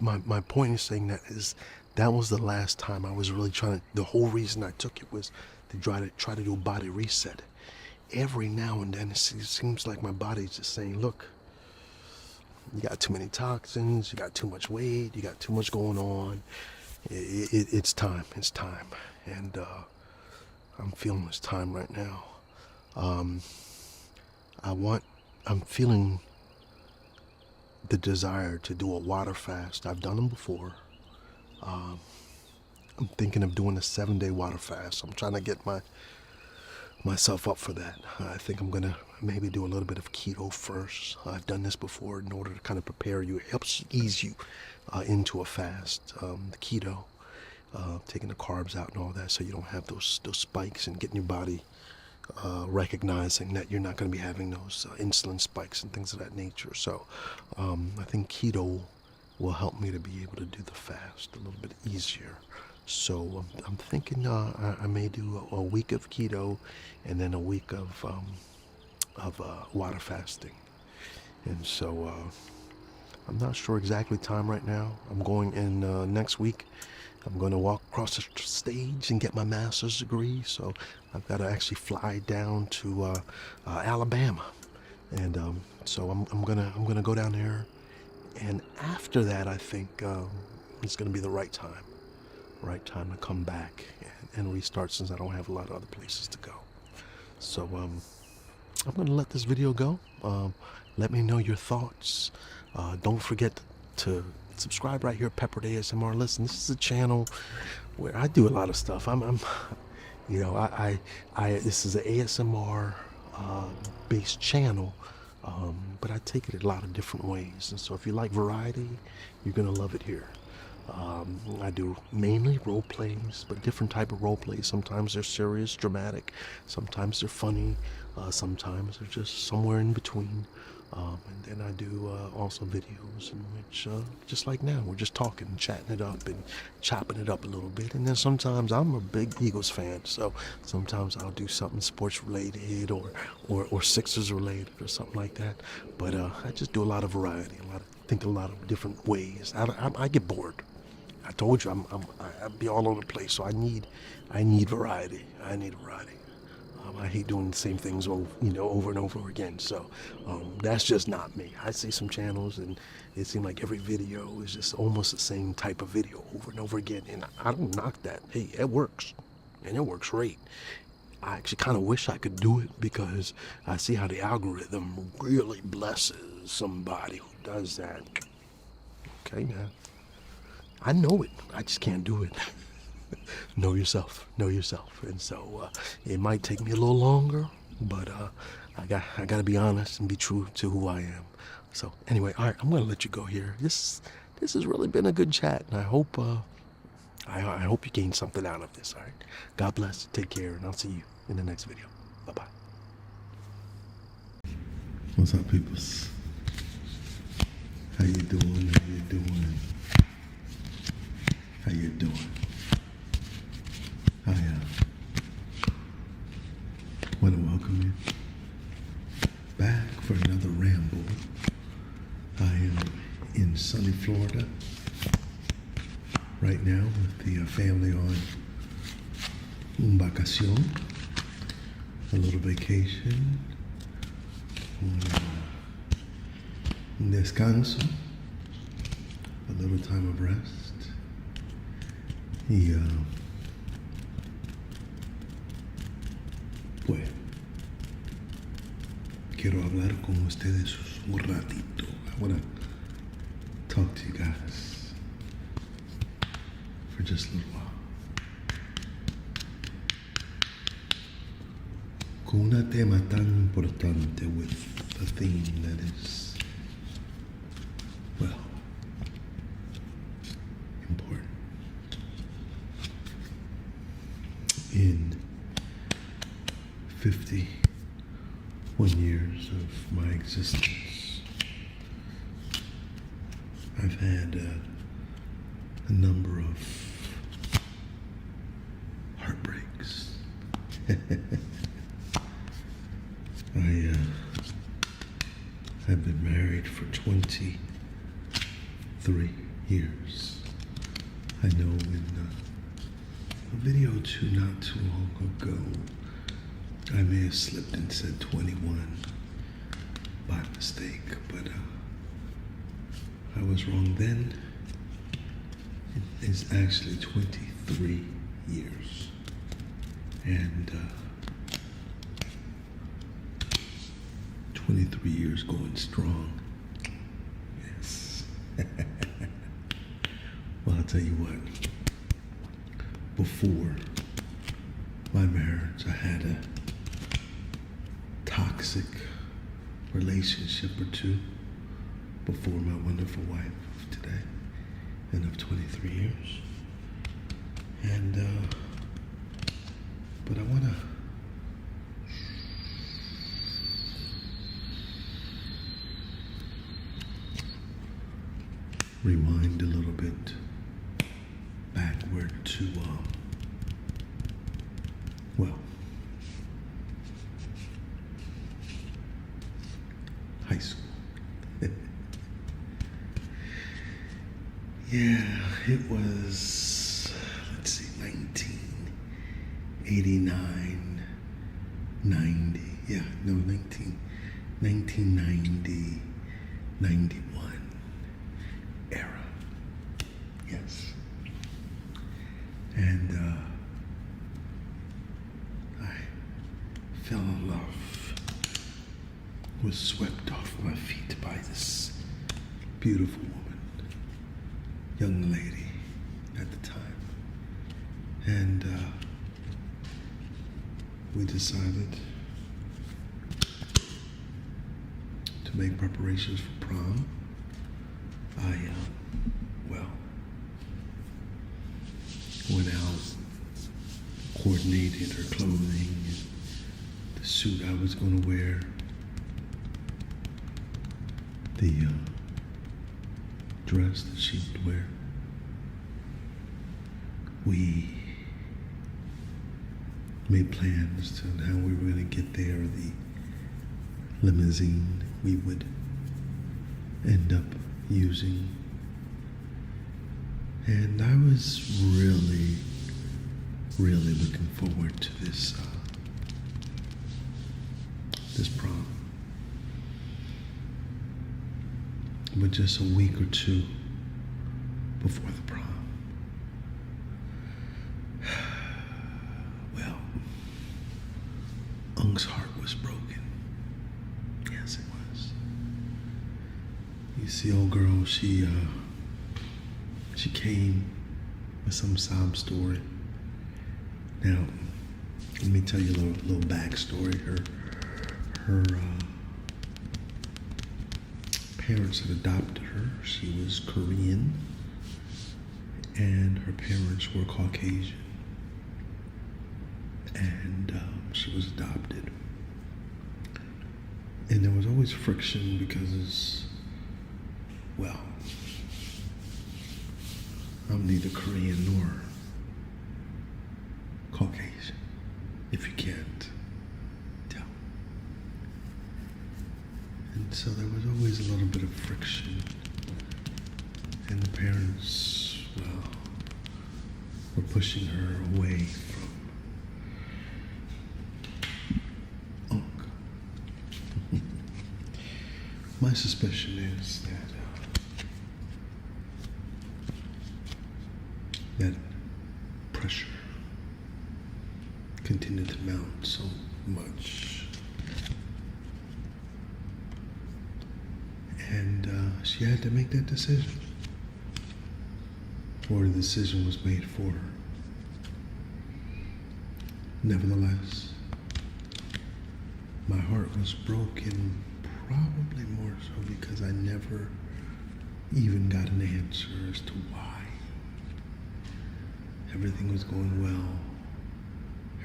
my point in saying that is that was the last time I was really trying to. The whole reason I took it was to try to do a body reset. Every now and then it seems like my body's just saying, look, you got too many toxins, you got too much weight, you got too much going on. It's time, and I'm feeling this time right now. I'm feeling the desire to do a water fast. I've done them before. I'm thinking of doing a 7-day water fast. I'm trying to get myself up for that. I think I'm gonna maybe do a little bit of keto first. I've done this before in order to kind of prepare you. It helps ease you into a fast. The keto, taking the carbs out and all that, so you don't have those spikes, and getting your body recognizing that you're not going to be having those insulin spikes and things of that nature. So I think keto will help me to be able to do the fast a little bit easier. So I'm thinking I may do a week of keto and then a week of water fasting. And so I'm not sure exactly time right now. I'm going in next week. I'm going to walk across the stage and get my master's degree. So I've got to actually fly down to Alabama, and so I'm gonna go down there. And after that, I think it's going to be the right time to come back and restart, since I don't have a lot of other places to go. So I'm going to let this video go. Let me know your thoughts. Don't forget to subscribe right here at Peppered ASMR. Listen, this is a channel where I do a lot of stuff. This is an ASMR based channel, but I take it a lot of different ways. And so if you like variety, you're gonna love it here. I do mainly role plays, but different type of role plays. Sometimes they're serious, dramatic. Sometimes they're funny. Sometimes they're just somewhere in between. And then I do also videos in which, just like now, we're just talking and chatting it up and chopping it up a little bit. And then sometimes I'm a big Eagles fan, so sometimes I'll do something sports related or Sixers related or something like that. But I just do a lot of variety, think a lot of different ways. I get bored. I told you I'd be all over the place, so I need variety. I hate doing the same things over and over again. So that's just not me. I see some channels and it seems like every video is just almost the same type of video over and over again. And I don't knock that. Hey, it works. And it works great. I actually kind of wish I could do it, because I see how the algorithm really blesses somebody who does that. Okay, man. I know it. I just can't do it. Know yourself. And so it might take me a little longer, but I got to be honest and be true to who I am. So anyway, all right, I'm going to let you go here. This has really been a good chat, and I hope you gained something out of this. All right, God bless. Take care, and I'll see you in the next video. Bye-bye. What's up, peoples? How you doing? I want to welcome you back for another ramble. I am in sunny Florida right now with the family on vacación. a little vacation, un descanso, a little time of rest. Y pues quiero hablar con ustedes un ratito. I want to talk to you guys for just a little while. Con un tema tan importante with a theme that is, well, important. In 51 years of my existence, I've had a number of heartbreaks. I've been married for 23 years. I know in a video or two not too long ago, I may have slipped and said 21 by mistake, but I was wrong then. It is actually 23 years. And 23 years going strong. Yes. Well, I'll tell you what. Before my marriage, I had a toxic relationship or two before my wonderful wife of today and of 23 years. And, but I want to rewind a little bit backward to, well, high school. Yeah, it was, let's see, 1989, 90, yeah, no, 1990, 91 era, yes. And I fell in love, was swept off my feet by this beautiful woman, young lady at the time. And we decided to make preparations for prom. I, well, went out, coordinated her clothing, and the suit I was going to wear, the dress that she would wear. We made plans to how we were going to get there, the limousine we would end up using. And I was really, really looking forward to this this prom. But just a week or two before the prom, well, Ung's heart was broken. Yes, it was. You see, old girl, she came with some sob story. Now, let me tell you a little backstory. Her parents had adopted her. She was Korean, and her parents were Caucasian. And she was adopted. And there was always friction because, well, I'm neither Korean nor Caucasian, if you can't tell. And so there was always a little bit of friction. And the parents, well, were pushing her away from My suspicion is that pressure continued to mount so much, and she had to make that decision, or the decision was made for her. Nevertheless, my heart was broken, probably more so because I never even got an answer as to why. Everything was going well.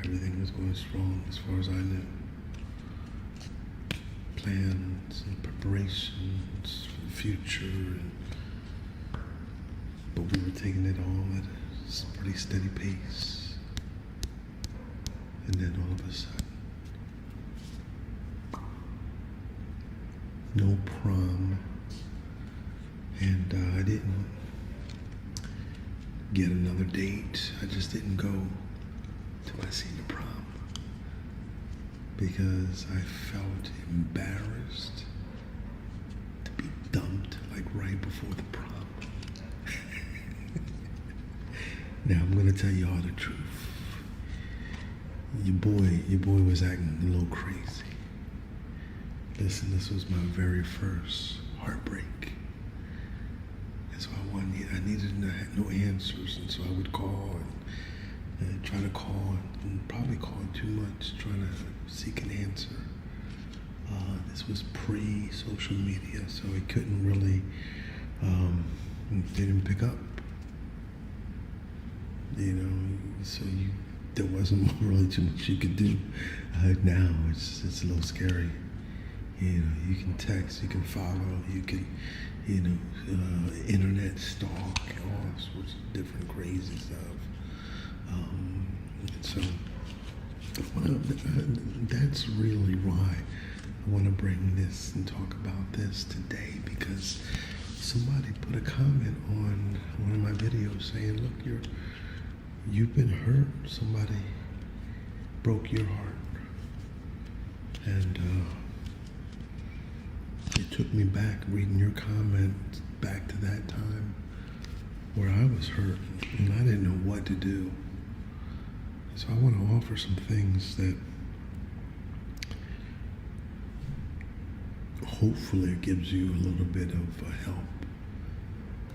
Everything was going strong as far as I knew. Plans and preparations for the future, but we were taking it all at a pretty steady pace. And then all of a sudden, no prom, and I didn't get another date. I just didn't go to my senior prom because I felt embarrassed to be dumped like right before the prom. Now I'm gonna tell you all the truth. Your boy was acting a little crazy. Listen, this was my very first heartbreak. And so I needed no answers, and so I would call and try to call and probably call too much, trying to seek an answer. This was pre-social media, so it couldn't really, they didn't pick up. So there wasn't really too much you could do. Now it's a little scary. You can text, you can follow, you can, internet stalk, all sorts of different crazy stuff. So that's really why I want to bring this and talk about this today, because somebody put a comment on one of my videos saying, look, you've been hurt. Somebody broke your heart. And it took me back, reading your comment, back to that time where I was hurt and I didn't know what to do. So I want to offer some things that hopefully gives you a little bit of help,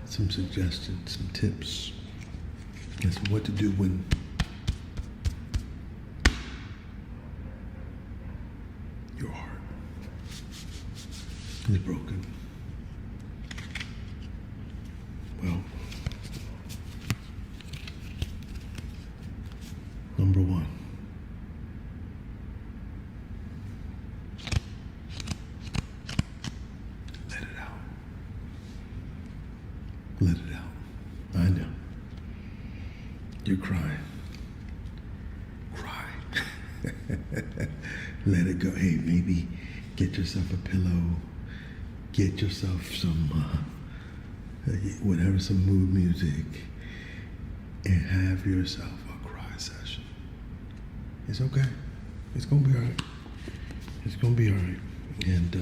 some suggestions, some tips as to what to do when your heart is broken. Well, number one, let it out. Let it out. I know. You're crying. Cry. Let it go. Hey, maybe get yourself a pillow. Get yourself some, some mood music, and have yourself a cry session. It's okay. It's gonna be all right. It's gonna be all right. And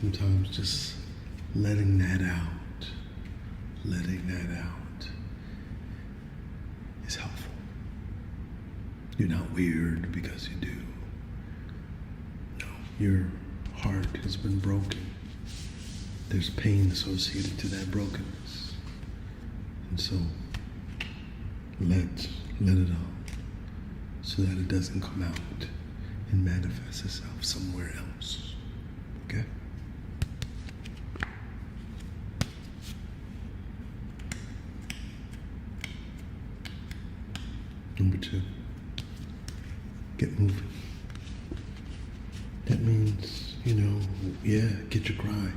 sometimes just letting that out is helpful. You're not weird because you do. No, your heart has been broken. There's pain associated to that brokenness. And so let it out so that it doesn't come out and manifest itself somewhere else. Okay? Number two, get moving. That means, get your cry.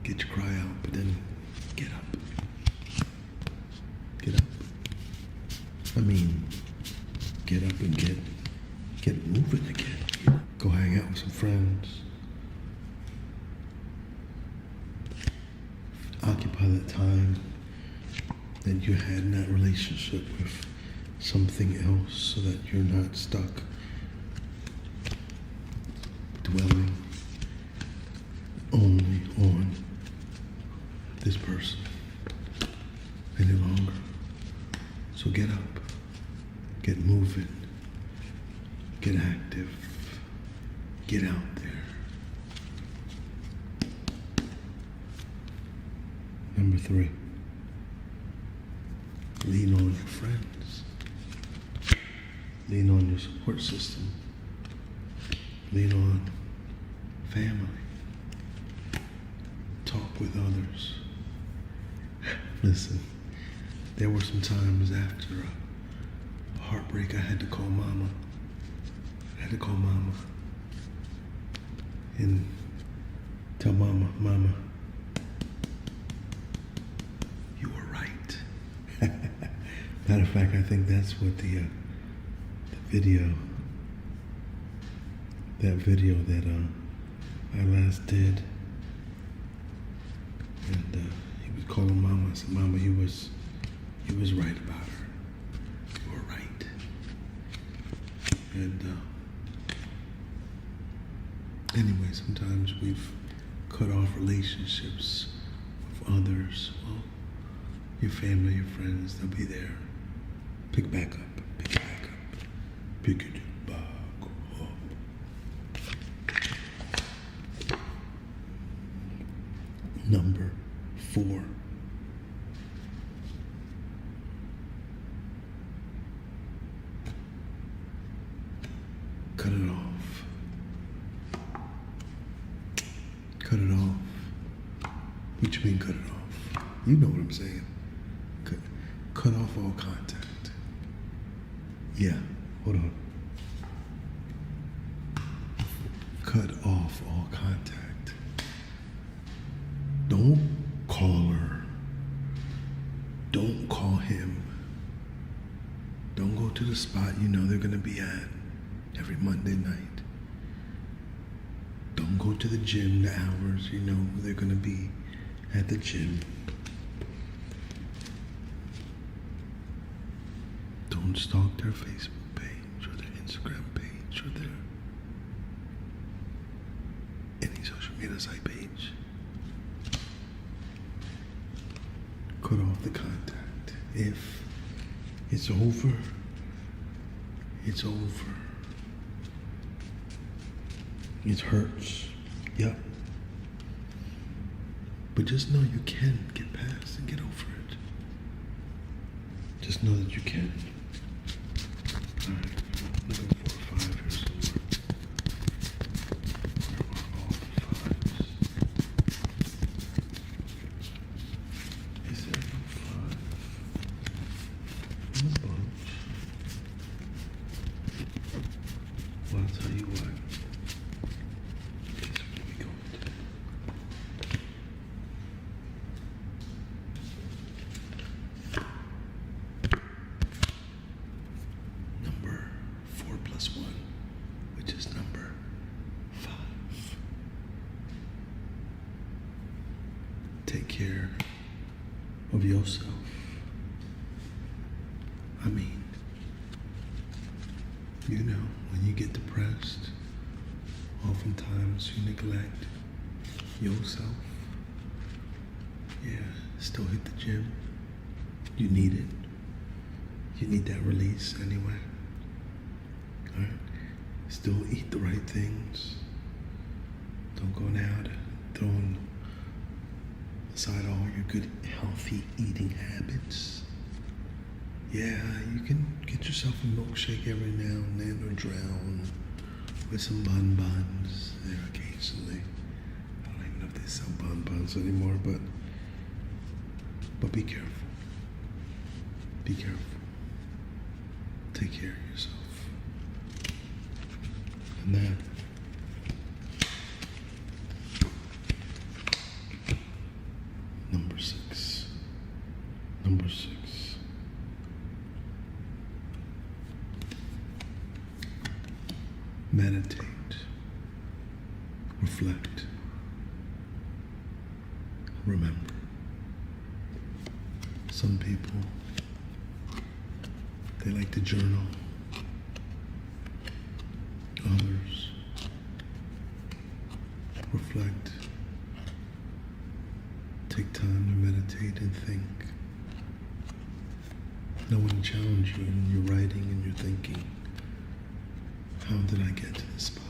Get your cry out, but then get up. Get up. I mean, get up and get moving again. Go hang out with some friends. Occupy that time that you had in that relationship with something else so that you're not stuck dwelling only on this person any longer. So get up, get moving, get active, get out there. Number 3, lean on your friends. Lean on your support system. Lean on family. Talk with others. Listen, there were some times after a heartbreak I had to call Mama. And tell Mama, you were right. Matter of fact, I think that's what the video that I last did, and he was calling Mama. I said, Mama, you was right about her. You were right. And anyway, sometimes we've cut off relationships with others. Well, your family, your friends, they'll be there. Pick it back up. Pick it back up. Number 4. Cut it off. Cut it off. What you mean cut it off? You know what I'm saying. Cut off all contact. Yeah, hold on. Cut off all contact. Don't call her. Don't call him. Don't go to the spot you know they're gonna be at every Monday night. Don't go to the gym the hours you know they're gonna be at the gym. Don't stalk their Facebook page or their Instagram page or their any social media site page. Cut off the contact. If it's over, it's over. It hurts. Yep. But just know you can get past and get over it. Just know that you can. Alright, I'm looking for a 5 here somewhere. Where are all the 5s? Is there no 5 in the bunch? Well, I'll tell you what. Guess what we going to do? Number 4 plus 1, which is number 5. Take care of yourself. I mean, you know, when you get depressed, oftentimes you neglect yourself. Yeah, still hit the gym. You need it. You need that release anyway. Alright? Still eat the right things. Don't go now to throwing aside all your good healthy eating habits. Yeah, you can get yourself a milkshake every now and then or drown with some buns there occasionally. I don't even know if they sell buns anymore, but be careful. Be careful. Take care of yourself. And then number 6. Meditate. Reflect. Remember. Some people, they like to journal. Others reflect Take time to meditate and think. I want to challenge you in your writing and your thinking. How did I get to this spot?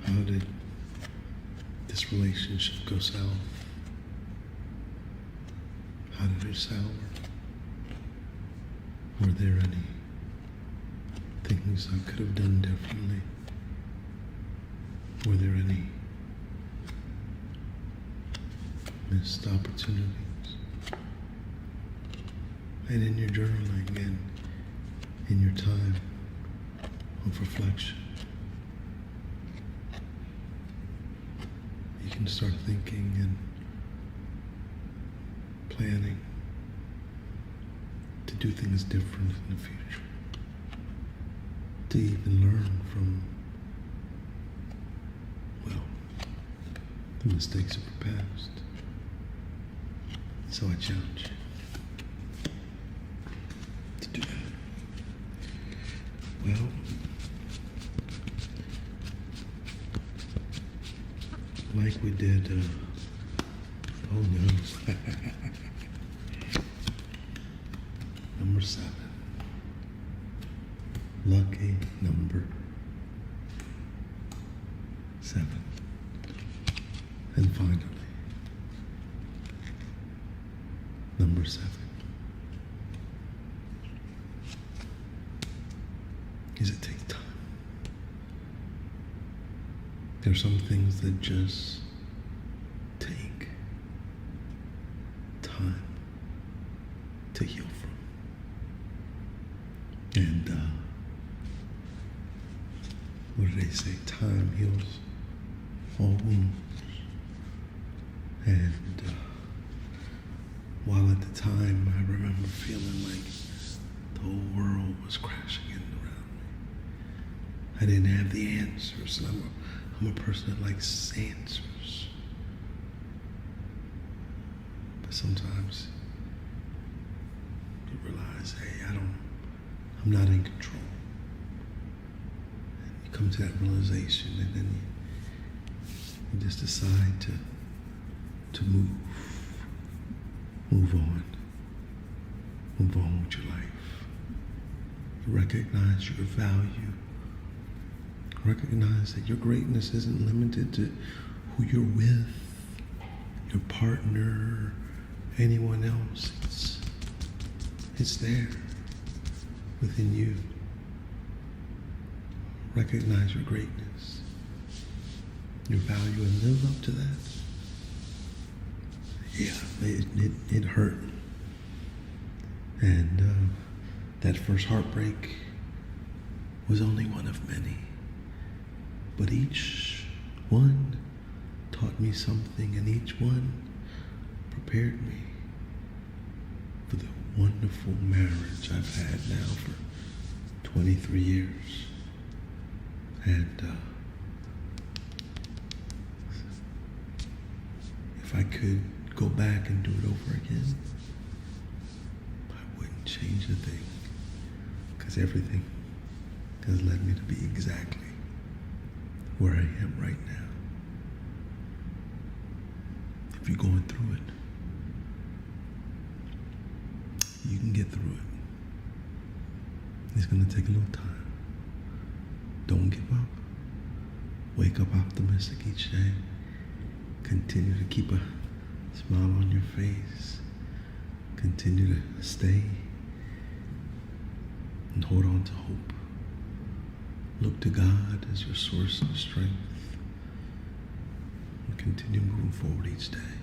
How did this relationship go south? How did it sour? Were there any things I could have done differently? Were there any missed opportunities? And in your journaling and in your time of reflection, you can start thinking and planning to do things different in the future, to even learn from, well, the mistakes of the past. So I challenge you to do that. Well, like we did, oh no, number 7, lucky number 7, and finally, number 7 is it takes time. There are some things that just take time to heal from. And what do they say? Time heals all wounds. And while at the time I remember feeling like the whole world was crashing in around me, I didn't have the answers, and I'm a person that likes answers. But sometimes you realize, hey, I'm not in control. And you come to that realization, and then you just decide to move on with your life. You recognize your value. Recognize that your greatness isn't limited to who you're with, your partner, anyone else. It's there within you. Recognize your greatness, your value, and live up to that. Yeah, it hurt. And that first heartbreak was only one of many. But each one taught me something, and each one prepared me for the wonderful marriage I've had now for 23 years. And if I could go back and do it over again, I wouldn't change a thing, because everything has led me to be exactly where I am right now. If you're going through it, you can get through it. It's going to take a little time. Don't give up. Wake up optimistic each day. Continue to keep a smile on your face. Continue to stay and hold on to hope. Look to God as your source of strength, and continue moving forward each day.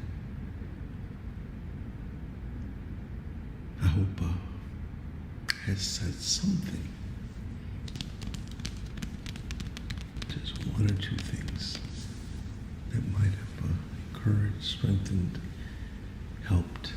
I hope I has said something, just one or two things that might have encouraged, strengthened, helped